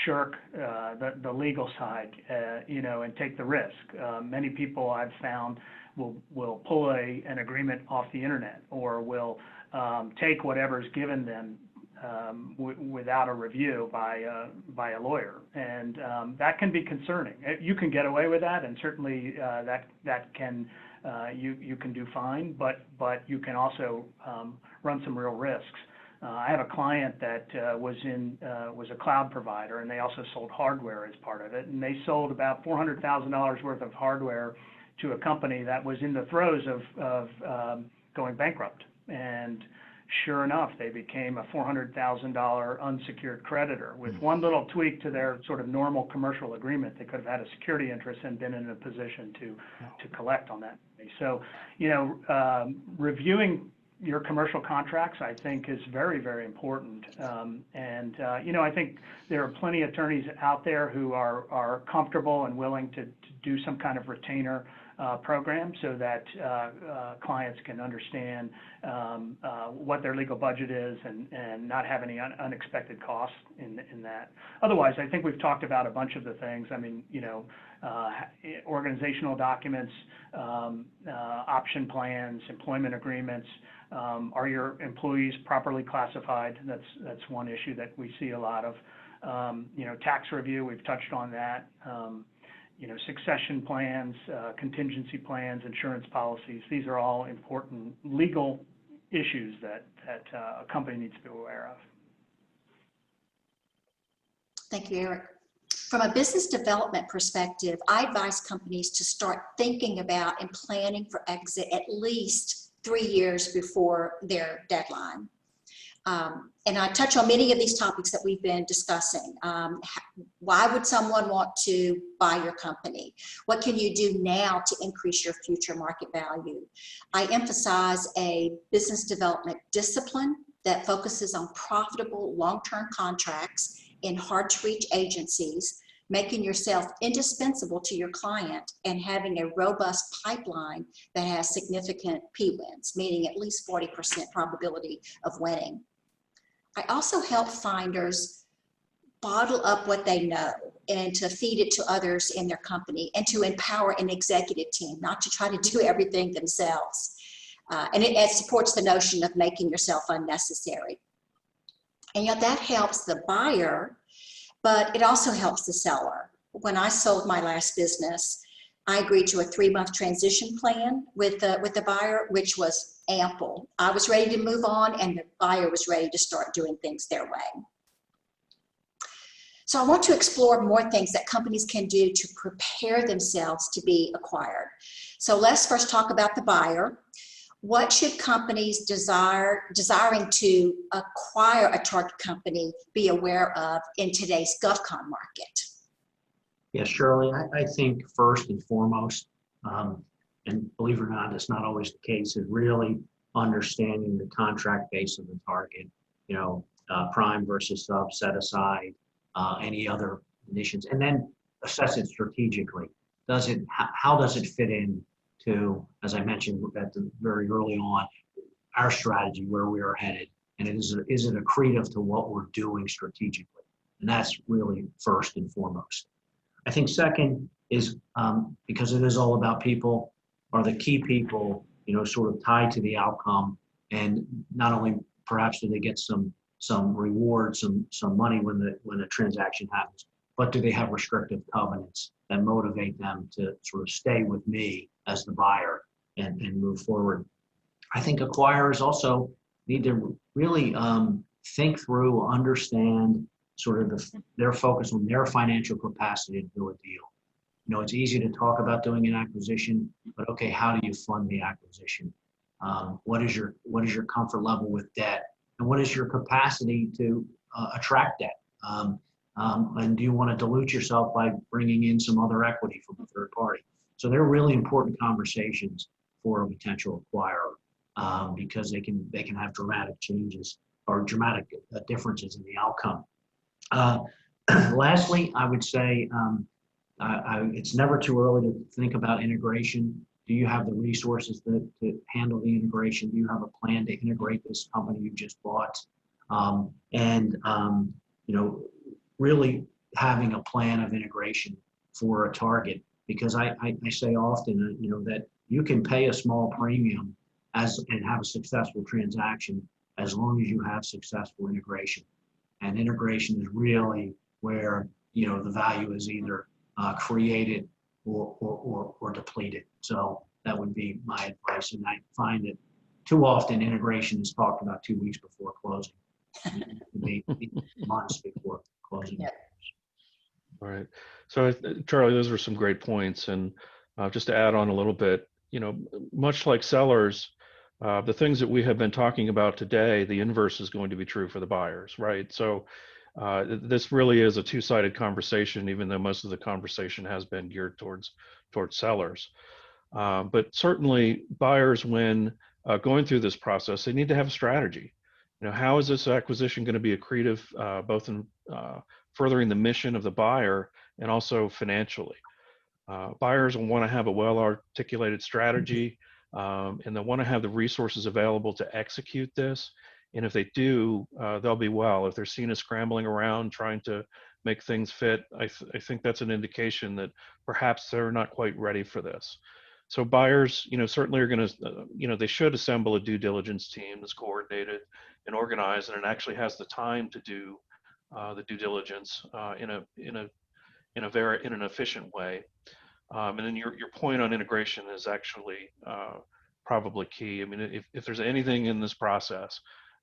shirk the legal side, and take the risk. Many people I've found will pull an agreement off the internet, or will take whatever's given them without a review by a lawyer, and that can be concerning. You can get away with that, and certainly that can you can do fine, but you can also run some real risks. I have a client that was a cloud provider, and they also sold hardware as part of it, and they sold about $400,000 worth of hardware to a company that was in the throes of going bankrupt. And sure enough, they became a $400,000 unsecured creditor. With one little tweak to their sort of normal commercial agreement, they could have had a security interest and been in a position to collect on that. So, reviewing your commercial contracts, I think, is very, very important. I think there are plenty of attorneys out there who are comfortable and willing to do some kind of retainer program, so that clients can understand what their legal budget is, and not have any unexpected costs in that. Otherwise, I think we've talked about a bunch of the things. I mean, organizational documents, option plans, employment agreements. Are your employees properly classified? That's one issue that we see a lot of. Tax review, we've touched on that. Succession plans, contingency plans, insurance policies. These are all important legal issues that a company needs to be aware of. Thank you, Eric. From a business development perspective, I advise companies to start thinking about and planning for exit at least 3 years before their deadline. And I touch on many of these topics that we've been discussing. Why would someone want to buy your company? What can you do now to increase your future market value? I emphasize a business development discipline that focuses on profitable long-term contracts in hard-to-reach agencies, making yourself indispensable to your client, and having a robust pipeline that has significant P-wins, meaning at least 40% probability of winning. I also help finders bottle up what they know and to feed it to others in their company, and to empower an executive team, not to try to do everything themselves. And it supports the notion of making yourself unnecessary. And yet that helps the buyer, but it also helps the seller. When I sold my last business, I agreed to a 3-month transition plan with the buyer, which was ample. I was ready to move on, and the buyer was ready to start doing things their way. So I want to explore more things that companies can do to prepare themselves to be acquired. So let's first talk about the buyer. What should companies desiring to acquire a target company be aware of in today's GovCon market? Yeah, Shirley, I think first and foremost, and believe it or not, it's not always the case, is really understanding the contract base of the target, prime versus sub, set aside, any other conditions, and then assess it strategically. How does it fit in to, as I mentioned at the very early on, our strategy, where we are headed, and is it accretive to what we're doing strategically? And that's really first and foremost. I think second is, because it is all about people, are the key people, sort of tied to the outcome, and not only perhaps do they get some reward, some money when the transaction happens, but do they have restrictive covenants that motivate them to sort of stay with me as the buyer and move forward. I think acquirers also need to really think through, understand sort of their focus on their financial capacity to do a deal. It's easy to talk about doing an acquisition, but okay, how do you fund the acquisition? What is your comfort level with debt? And what is your capacity to attract debt? And do you want to dilute yourself by bringing in some other equity from a third party? So they're really important conversations for a potential acquirer, because they can have dramatic changes or dramatic differences in the outcome. Lastly, I would say It's never too early to think about integration. Do you have the resources to handle the integration? Do you have a plan to integrate this company you just bought? You know, really having a plan of integration for a target, because I say often, you know, that you can pay a small premium and have a successful transaction as long as you have successful integration. And integration is really where, you know, the value is either created or depleted. So that would be my advice. And I find that too often integration is talked about 2 weeks before closing, maybe months before closing. Yeah. All right. So Charlie, those were some great points. And just to add on a little bit, you know, much like sellers, the things that we have been talking about today, the inverse is going to be true for the buyers, right? So this really is a two-sided conversation, even though most of the conversation has been geared towards sellers. But certainly buyers, when going through this process, they need to have a strategy. You know, how is this acquisition going to be accretive, both in furthering the mission of the buyer and also financially? Buyers will want to have a well-articulated strategy, and they'll want to have the resources available to execute this. And if they do, they'll be well. If they're seen as scrambling around trying to make things fit, I think that's an indication that perhaps they're not quite ready for this. So buyers, you know, certainly are going to, you know, they should assemble a due diligence team that's coordinated and organized, and it actually has the time to do the due diligence in an efficient way. And then your point on integration is actually probably key. I mean, if there's anything in this process,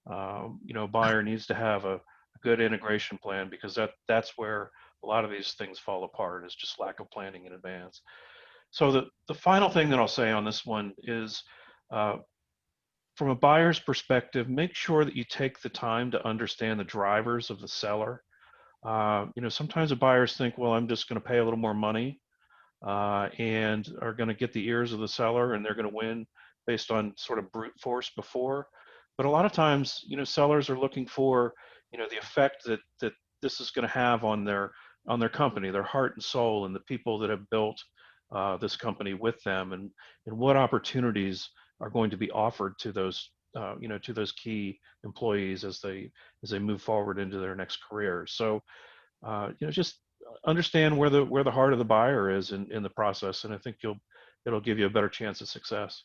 you know, a buyer needs to have a good integration plan, because that's where a lot of these things fall apart, is just lack of planning in advance. So the final thing that I'll say on this one is, from a buyer's perspective, make sure that you take the time to understand the drivers of the seller. You know, sometimes the buyers think, well, I'm just going to pay a little more money and are going to get the ears of the seller, and they're going to win based on sort of brute force before. But a lot of times, you know, sellers are looking for, you know, the effect that this is going to have on their company, their heart and soul, and the people that have built this company with them, and what opportunities are going to be offered to those you know, to those key employees as they move forward into their next career. So you know, just understand where the heart of the buyer is in the process, and I think it'll give you a better chance of success.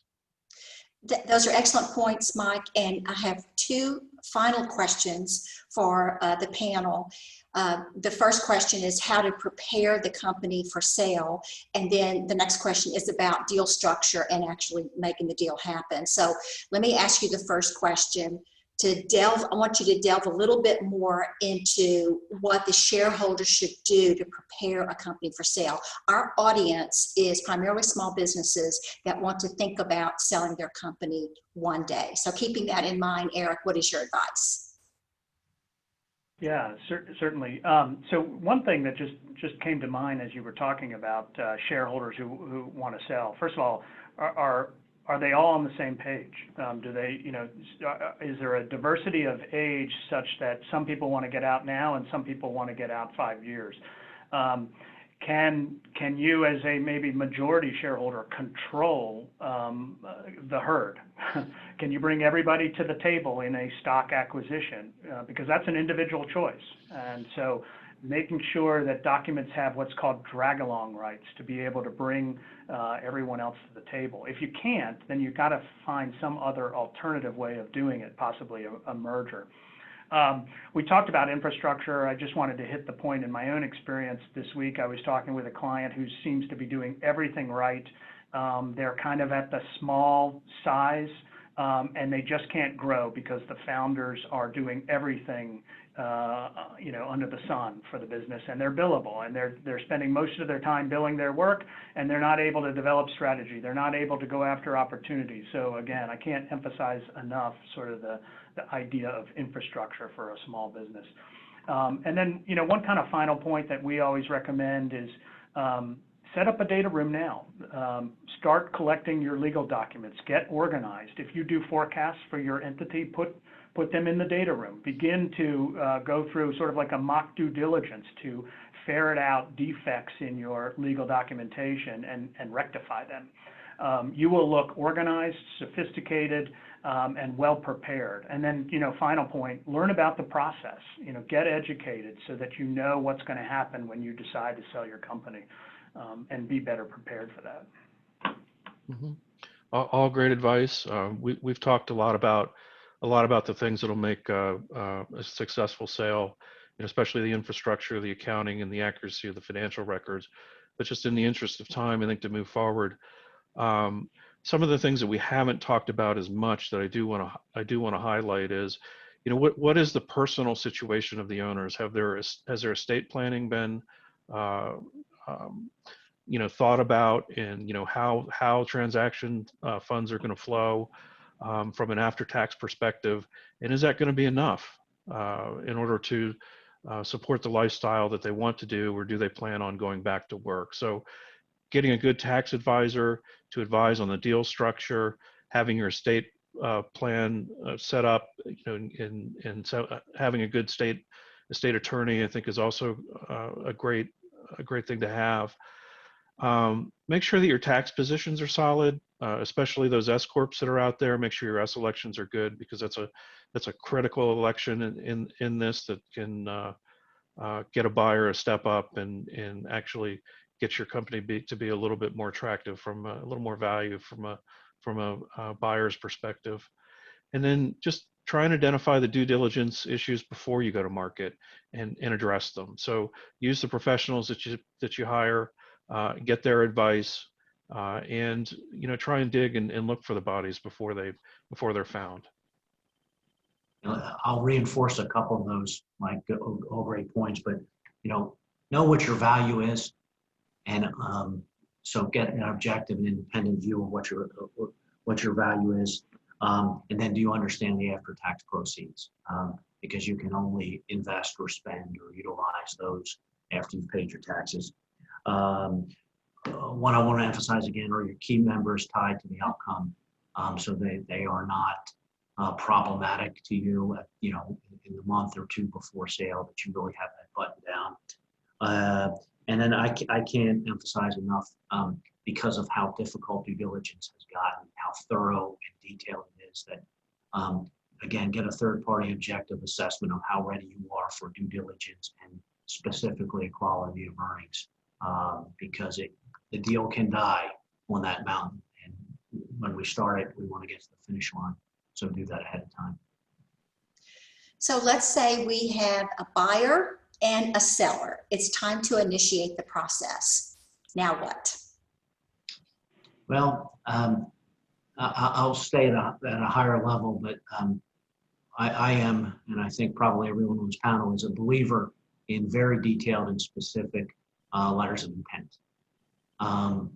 Those are excellent points, Mike. And I have two final questions for the panel. The first question is how to prepare the company for sale. And then the next question is about deal structure and actually making the deal happen. So let me ask you the first question. I want you to delve a little bit more into what the shareholders should do to prepare a company for sale. Our audience is primarily small businesses that want to think about selling their company one day. So keeping that in mind, Eric, what is your advice? Yeah, certainly. So one thing that just came to mind as you were talking about shareholders who want to sell. First of all, are they all on the same page? Do they, you know, is there a diversity of age such that some people want to get out now and some people want to get out 5 years? Can you, as a maybe majority shareholder, control the herd? Can you bring everybody to the table in a stock acquisition? Because that's an individual choice. And so making sure that documents have what's called drag-along rights to be able to bring everyone else to the table. If you can't, then you've got to find some other alternative way of doing it, possibly a merger. We talked about infrastructure. I just wanted to hit the point in my own experience this week. I was talking with a client who seems to be doing everything right. They're kind of at the small size, and they just can't grow because the founders are doing everything you know, under the sun for the business, and they're billable, and they're spending most of their time billing their work, and they're not able to develop strategy. They're not able to go after opportunities. So again, I can't emphasize enough sort of the idea of infrastructure for a small business. And then, you know, one kind of final point that we always recommend is set up a data room now. Start collecting your legal documents. Get organized. If you do forecasts for your entity, put put them in the data room, begin to go through sort of like a mock due diligence to ferret out defects in your legal documentation and rectify them. You will look organized, sophisticated, and well prepared. And then, final point, learn about the process. Get educated so that you know what's going to happen when you decide to sell your company, and be better prepared for that. Mm-hmm. All great advice. We've talked a lot about the things that'll make a successful sale, especially the infrastructure, the accounting, and the accuracy of the financial records. But just in the interest of time, I think to move forward, some of the things that we haven't talked about as much that I do want to highlight is, what is the personal situation of the owners? Has their estate planning been thought about, and how transaction funds are going to flow from an after-tax perspective, and is that going to be enough in order to support the lifestyle that they want to do, or do they plan on going back to work? So getting a good tax advisor to advise on the deal structure, having your estate plan set up, and so having a good estate attorney, I think, is also a great thing to have. Make sure that your tax positions are solid, especially those S corps that are out there. Make sure your S elections are good, because that's a critical election in this that can get a buyer a step up and actually get your company to be a little bit more attractive, from a little more value from a buyer's perspective. And then just try and identify the due diligence issues before you go to market and address them. So use the professionals that you hire, get their advice, and try and dig and look for the bodies before they're found. I'll reinforce a couple of those, Mike, all great points, but know what your value is, and so get an objective and independent view of what your value is, and then do you understand the after-tax proceeds? Because you can only invest or spend or utilize those after you've paid your taxes. What I want to emphasize again are your key members tied to the outcome, so they are not problematic to you, in the month or two before sale, that you really have that button down. And then I can't emphasize enough, because of how difficult due diligence has gotten, how thorough and detailed it is, that again, get a third-party objective assessment of how ready you are for due diligence, and specifically quality of earnings, because the deal can die on that mountain, and when we start it, we want to get to the finish line. So do that ahead of time. So let's say we have a buyer and a seller. It's time to initiate the process. Now what? Well, I'll stay at a higher level, but I am, and I think probably everyone on this panel is, a believer in very detailed and specific letters of intent.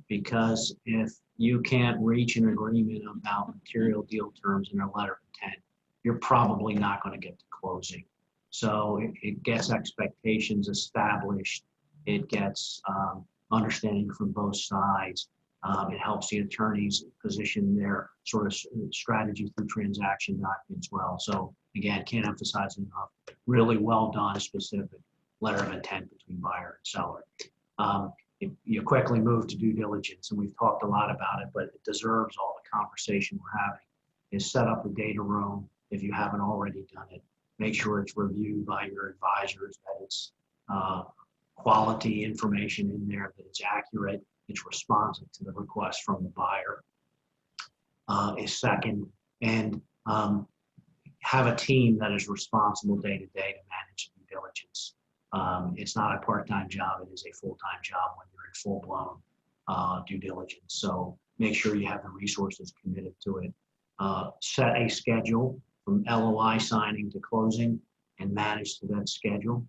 Because if you can't reach an agreement about material deal terms in a letter of intent, you're probably not going to get to closing. So it gets expectations established. It gets understanding from both sides. It helps the attorneys position their sort of strategy through transaction documents well. So again, can't emphasize enough, really well done, specific letter of intent between buyer and seller. You quickly move to due diligence, and we've talked a lot about it, but it deserves all the conversation we're having, is set up a data room if you haven't already done it. Make sure it's reviewed by your advisors, that it's quality information in there, that it's accurate, it's responsive to the request from the buyer, is second, and have a team that is responsible day to day to manage due diligence. It's not a part-time job, it is a full-time job when you're in full-blown due diligence. So make sure you have the resources committed to it. Set a schedule from LOI signing to closing and manage to that schedule.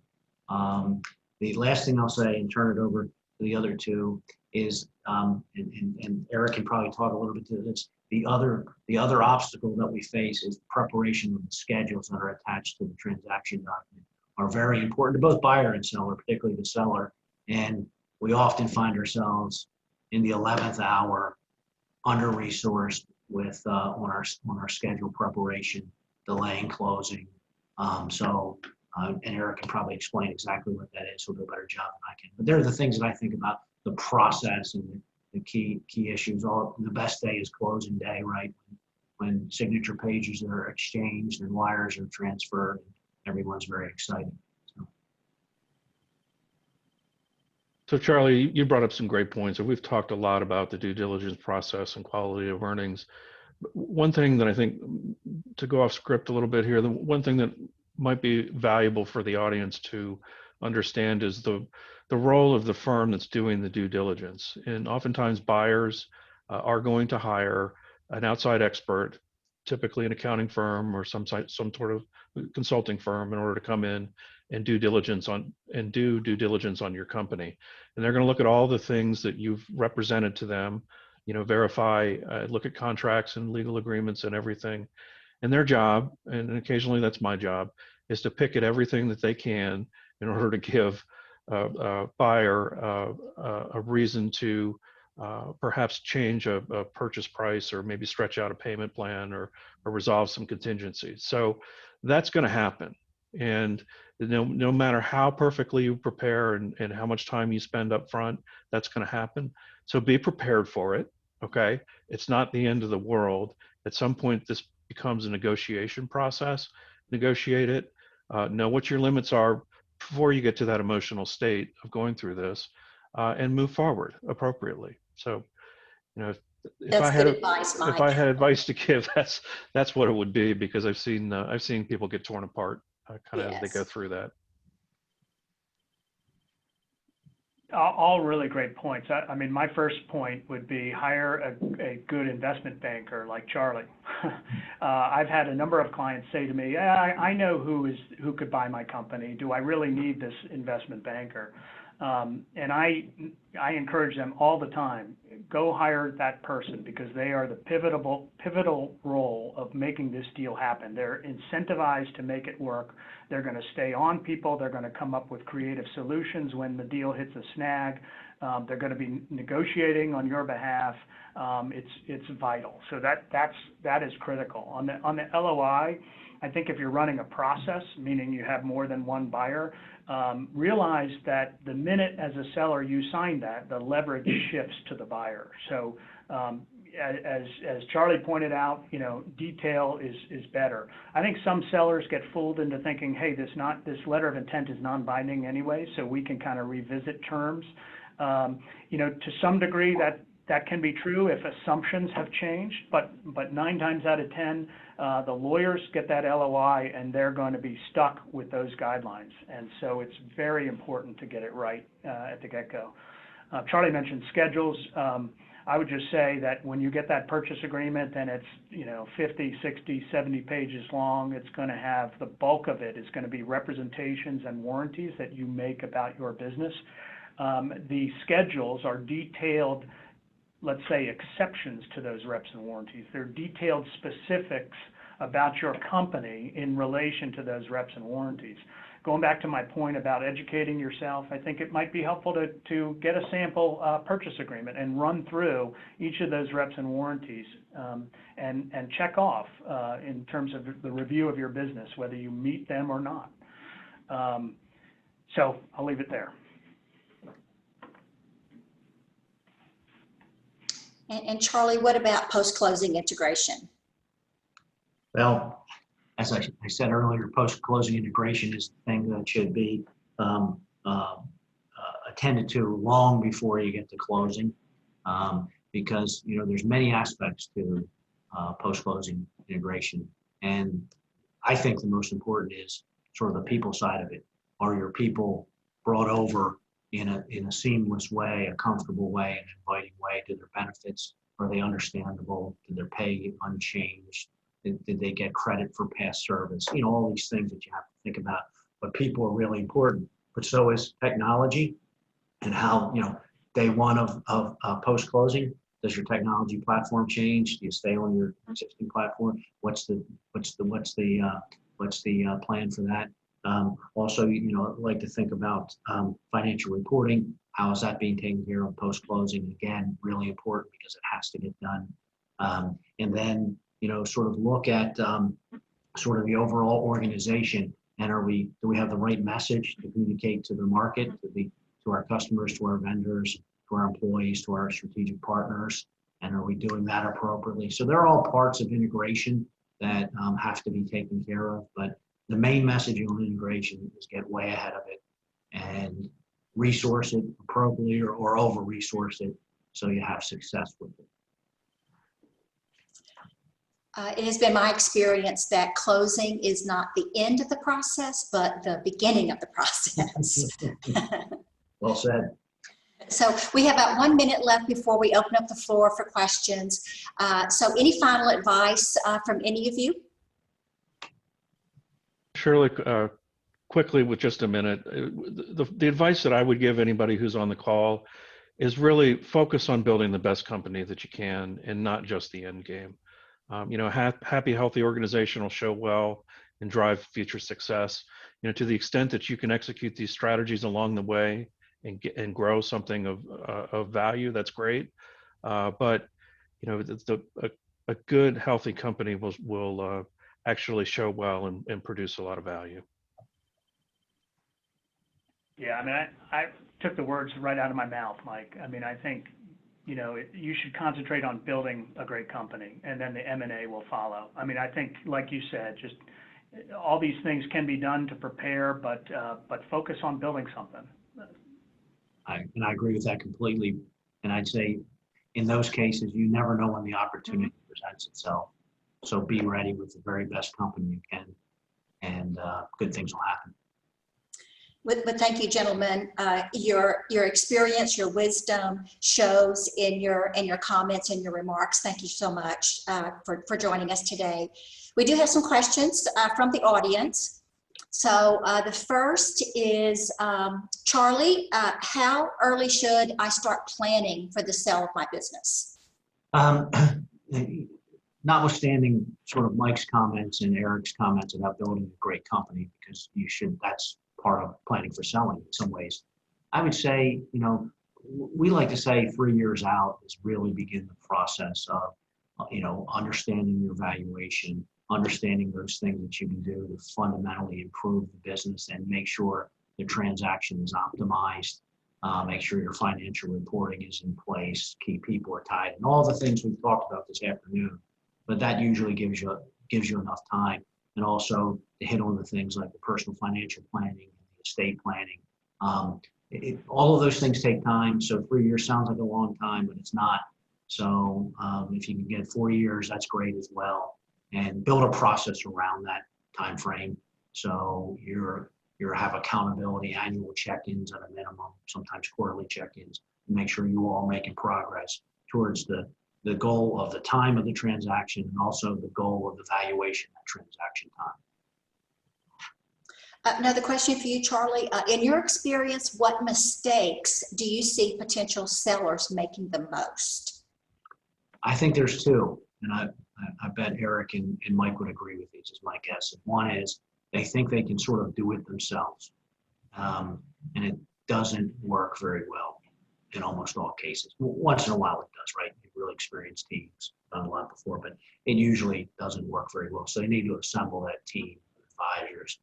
The last thing I'll say, and turn it over to the other two, is, and Eric can probably talk a little bit to this, the other obstacle that we face is preparation of the schedules that are attached to the transaction document are very important to both buyer and seller, particularly the seller. And we often find ourselves in the 11th hour, under-resourced with on our schedule preparation. delaying closing. And Eric can probably explain exactly what that is. He'll do a better job than I can. But they're the things that I think about, the process and the key issues. The best day is closing day, right? When signature pages are exchanged and wires are transferred, everyone's very excited. So Charlie, you brought up some great points, and we've talked a lot about the due diligence process and quality of earnings. One thing that I think, to go off script a little bit here, the one thing that might be valuable for the audience to understand is the role of the firm that's doing the due diligence. And oftentimes buyers are going to hire an outside expert, typically an accounting firm or some sort of consulting firm, in order to come in and do due diligence on your company. And they're going to look at all the things that you've represented to them, verify, look at contracts and legal agreements and everything. And their job, and occasionally that's my job, is to pick at everything that they can in order to give a buyer a reason to perhaps change a purchase price, or maybe stretch out a payment plan, or resolve some contingencies. So that's going to happen. And no matter how perfectly you prepare and how much time you spend up front, that's going to happen. So be prepared for it. Okay. It's not the end of the world. At some point, this becomes a negotiation process. Negotiate it. Know what your limits are before you get to that emotional state of going through this, and move forward appropriately. So, if I had advice to give, that's what it would be, because I've seen people get torn apart kind of as they go through that. All really great points. I mean, my first point would be hire a good investment banker like Charlie. I've had a number of clients say to me, yeah, I know who could buy my company. Do I really need this investment banker? And I encourage them all the time, go hire that person, because they are the pivotal role of making this deal happen. They're incentivized to make it work. They're going to stay on people. They're going to come up with creative solutions when the deal hits a snag. They're going to be negotiating on your behalf. It's vital. So that is critical. On the LOI, I think if you're running a process, meaning you have more than one buyer, realize that the minute as a seller you sign that, the leverage shifts to the buyer. So as Charlie pointed out, detail is better. I think some sellers get fooled into thinking, hey, this letter of intent is non-binding anyway, so we can kind of revisit terms. To some degree that can be true if assumptions have changed, but 9 times out of 10, the lawyers get that LOI and they're going to be stuck with those guidelines. And so it's very important to get it right at the get-go. Charlie mentioned schedules. I would just say that when you get that purchase agreement and it's 50, 60, 70 pages long, it's going to have, the bulk of it is going to be representations and warranties that you make about your business. The schedules are detailed, let's say, exceptions to those reps and warranties. They're detailed specifics about your company in relation to those reps and warranties. Going back to my point about educating yourself, I think it might be helpful to get a sample purchase agreement and run through each of those reps and warranties and check off in terms of the review of your business, whether you meet them or not. So I'll leave it there. And Charlie, what about post-closing integration? Well, as I said earlier, post-closing integration is the thing that should be attended to long before you get to closing, because there's many aspects to post-closing integration, and I think the most important is sort of the people side of it. Are your people brought over in a seamless way, a comfortable way, an inviting way? Do their benefits, are they understandable? Did their pay unchanged? Did they get credit for past service? All these things that you have to think about. But people are really important. But so is technology, and how day one of post-closing. Does your technology platform change? Do you stay on your existing platform? What's the plan for that? Also, I'd like to think about financial reporting. How is that being taken care of post-closing? Again, really important because it has to get done. And then, sort of look at sort of the overall organization, and do we have the right message to communicate to the market, to our customers, to our vendors, to our employees, to our strategic partners, and are we doing that appropriately? So they're all parts of integration that have to be taken care of, but the main message on integration is get way ahead of it and resource it appropriately or over-resource it so you have success with it. It has been my experience that closing is not the end of the process, but the beginning of the process. Well said. So we have about 1 minute left before we open up the floor for questions. So any final advice from any of you? Shirley, quickly with just a minute, the advice that I would give anybody who's on the call is really focus on building the best company that you can and not just the end game. You know, happy, healthy organization will show well and drive future success. You know, to the extent that you can execute these strategies along the way and grow something of value, that's great. But you know, a good, healthy company will actually show well and produce a lot of value. Yeah, I mean, I took the words right out of my mouth, Mike. I mean, I think, you know, you should concentrate on building a great company, and then the M&A will follow. I mean, I think, like you said, just all these things can be done to prepare, but focus on building something. I agree with that completely. And I'd say in those cases, you never know when the opportunity presents itself. So be ready with the very best company you can, and good things will happen. But thank you, gentlemen. Your experience, your wisdom shows in your comments and your remarks. Thank you so much for joining us today. We do have some questions from the audience. So the first is, Charlie, how early should I start planning for the sale of my business? Notwithstanding sort of Mike's comments and Eric's comments about building a great company, because that's part of planning for selling in some ways. I would say, you know, we like to say 3 years out is really begin the process of, you know, understanding your valuation, understanding those things that you can do to fundamentally improve the business and make sure the transaction is optimized, make sure your financial reporting is in place, key people are tied, and all the things we've talked about this afternoon. But that usually gives you enough time, and also to hit on the things like the personal financial planning and the estate planning. All of those things take time. So 3 years sounds like a long time, but it's not. So if you can get 4 years, that's great as well. And build a process around that time frame. So you have accountability, annual check-ins at a minimum, sometimes quarterly check-ins, and make sure you all making progress towards the goal of the time of the transaction and also the goal of the valuation at transaction time. Another question for you, Charlie. In your experience, what mistakes do you see potential sellers making the most? I think there's two, and I bet Eric and Mike would agree with these, is my guess. One is they think they can sort of do it themselves, and it doesn't work very well in almost all cases. Once in a while it does, right? Really experienced teams, done a lot before, but it usually doesn't work very well. So they need to assemble that team, advisors,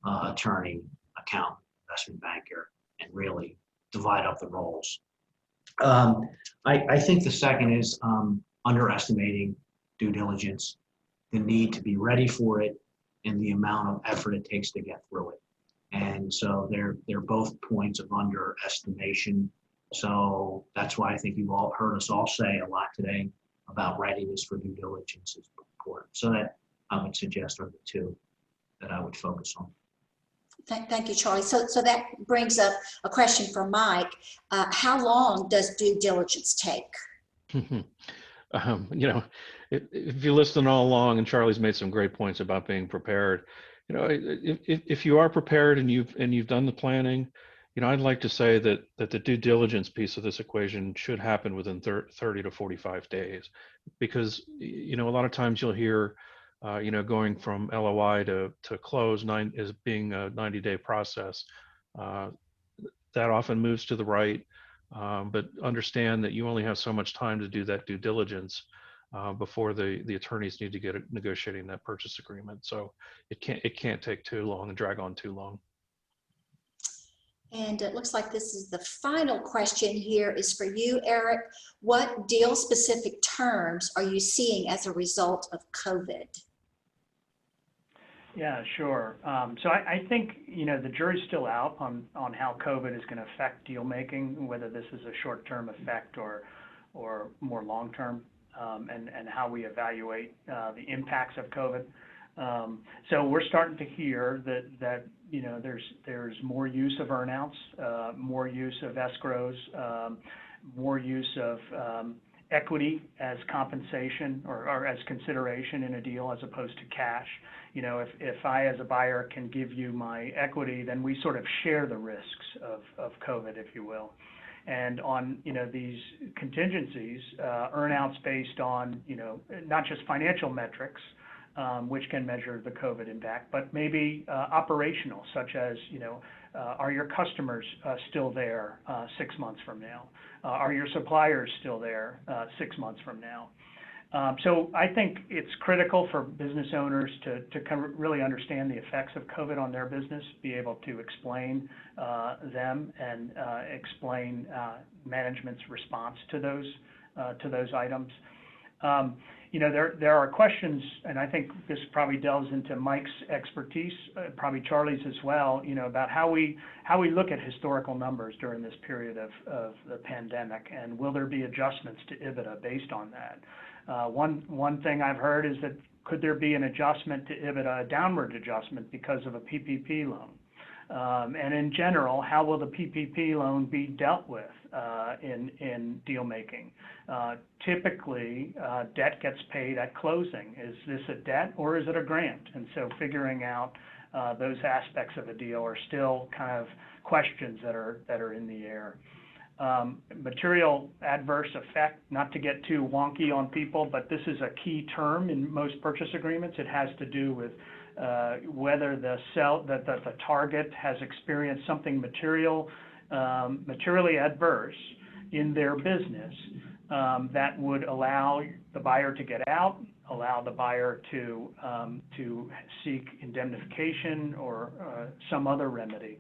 attorney, accountant, investment banker, and really divide up the roles. I think the second is underestimating due diligence, the need to be ready for it, and the amount of effort it takes to get through it. And so they're both points of underestimation. So that's why I think you've all heard us all say a lot today about readiness for due diligence is important. So that I would suggest are the two that I would focus on. Thank you, Charlie. So that brings up a question for Mike. How long does due diligence take? You know, if you listen all along, and Charlie's made some great points about being prepared. You know, if you are prepared and you've done the planning, you know, I'd like to say that the due diligence piece of this equation should happen within 30 to 45 days, because, you know, a lot of times you'll hear, you know, going from LOI to close is being a 90-day process. That often moves to the right, but understand that you only have so much time to do that due diligence. before the attorneys need to get negotiating that purchase agreement. So it can't take too long and drag on too long. And it looks like this is the final question here is for you, Eric. What deal-specific terms are you seeing as a result of COVID? Yeah, sure. So I think, the jury's still out on how COVID is going to affect deal making, whether this is a short-term effect or more long-term, and how we evaluate the impacts of COVID. So we're starting to hear that there's more use of earnouts, more use of escrows, more use of equity as compensation or as consideration in a deal as opposed to cash. If I as a buyer can give you my equity, then we sort of share the risks of COVID, if you will. And on these contingencies, earnouts based on not just financial metrics, which can measure the COVID impact, but maybe operational, such as are your customers still there 6 months from now? Are your suppliers still there 6 months from now? So I think it's critical for business owners to really understand the effects of COVID on their business, be able to explain them and explain management's response to those items. There are questions, and I think this probably delves into Mike's expertise, probably Charlie's as well, about how we look at historical numbers during this period of the pandemic, and will there be adjustments to EBITDA based on that? One thing I've heard is that could there be an adjustment to EBITDA, a downward adjustment because of a PPP loan? And in general, how will the PPP loan be dealt with in deal making? Typically, debt gets paid at closing. Is this a debt or is it a grant? And so figuring out those aspects of a deal are still kind of questions that are in the air. Material adverse effect, not to get too wonky on people, but this is a key term in most purchase agreements. It has to do with whether the target has experienced something materially adverse in their business that would allow the buyer to get out, allow the buyer to seek indemnification or some other remedy.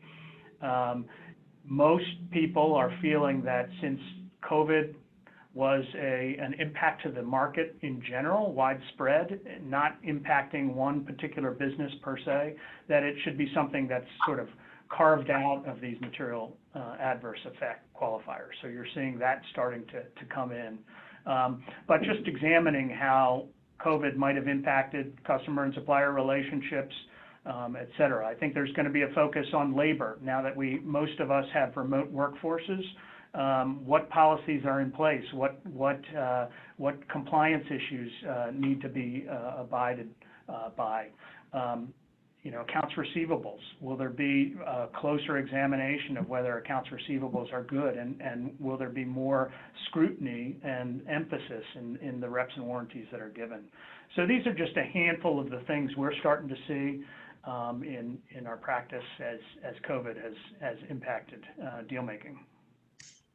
Most people are feeling that since COVID was an impact to the market in general, widespread, not impacting one particular business per se, that it should be something that's sort of carved out of these material adverse effect qualifiers. So you're seeing that starting to come in. But just examining how COVID might have impacted customer and supplier relationships, et cetera. I think there's going to be a focus on labor now that most of us have remote workforces. What policies are in place? What compliance issues need to be abided by? Accounts receivables. Will there be a closer examination of whether accounts receivables are good, and will there be more scrutiny and emphasis in the reps and warranties that are given? So these are just a handful of the things we're starting to see in our practice as COVID has impacted deal making.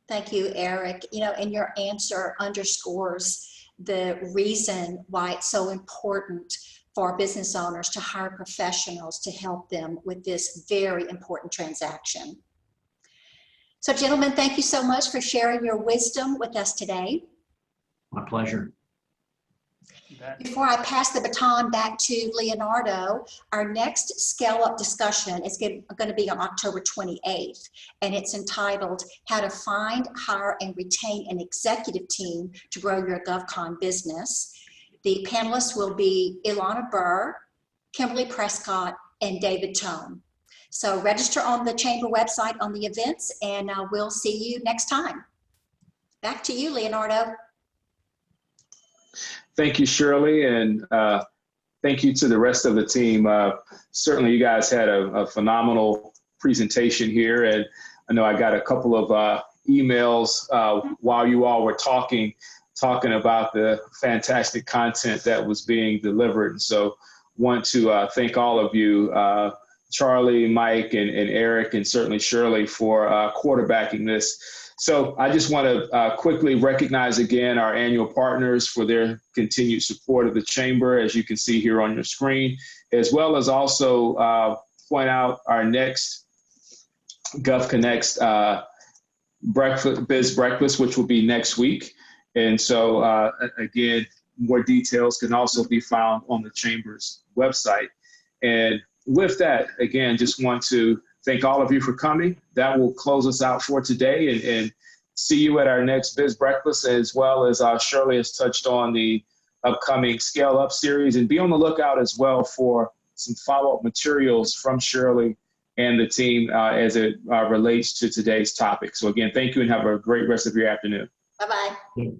Thank you, Eric. And your answer underscores the reason why it's so important for business owners to hire professionals to help them with this very important transaction. So gentlemen, thank you so much for sharing your wisdom with us today. My pleasure. Before I pass the baton back to Leonardo, our next scale-up discussion is going to be on October 28th, and it's entitled How to Find, Hire, and Retain an Executive Team to Grow Your GovCon Business. The panelists will be Ilana Burr, Kimberly Prescott, and David Tone. So register on the Chamber website on the events, and we'll see you next time. Back to you, Leonardo. Thank you, Shirley, and thank you to the rest of the team. Certainly, you guys had a phenomenal presentation here, and I know I got a couple of emails while you all were talking about the fantastic content that was being delivered. And so want to thank all of you, Charlie, Mike, and Eric, and certainly Shirley for quarterbacking this So I just want to quickly recognize again our annual partners for their continued support of the Chamber, as you can see here on your screen, as well as also point out our next GovConnect Biz Breakfast, which will be next week. And so again, more details can also be found on the Chamber's website. And with that, again, just want to thank all of you for coming. That will close us out for today, and see you at our next Biz Breakfast, as well as Shirley has touched on the upcoming Scale Up series. And be on the lookout as well for some follow-up materials from Shirley and the team as it relates to today's topic. So again, thank you and have a great rest of your afternoon. Bye-bye.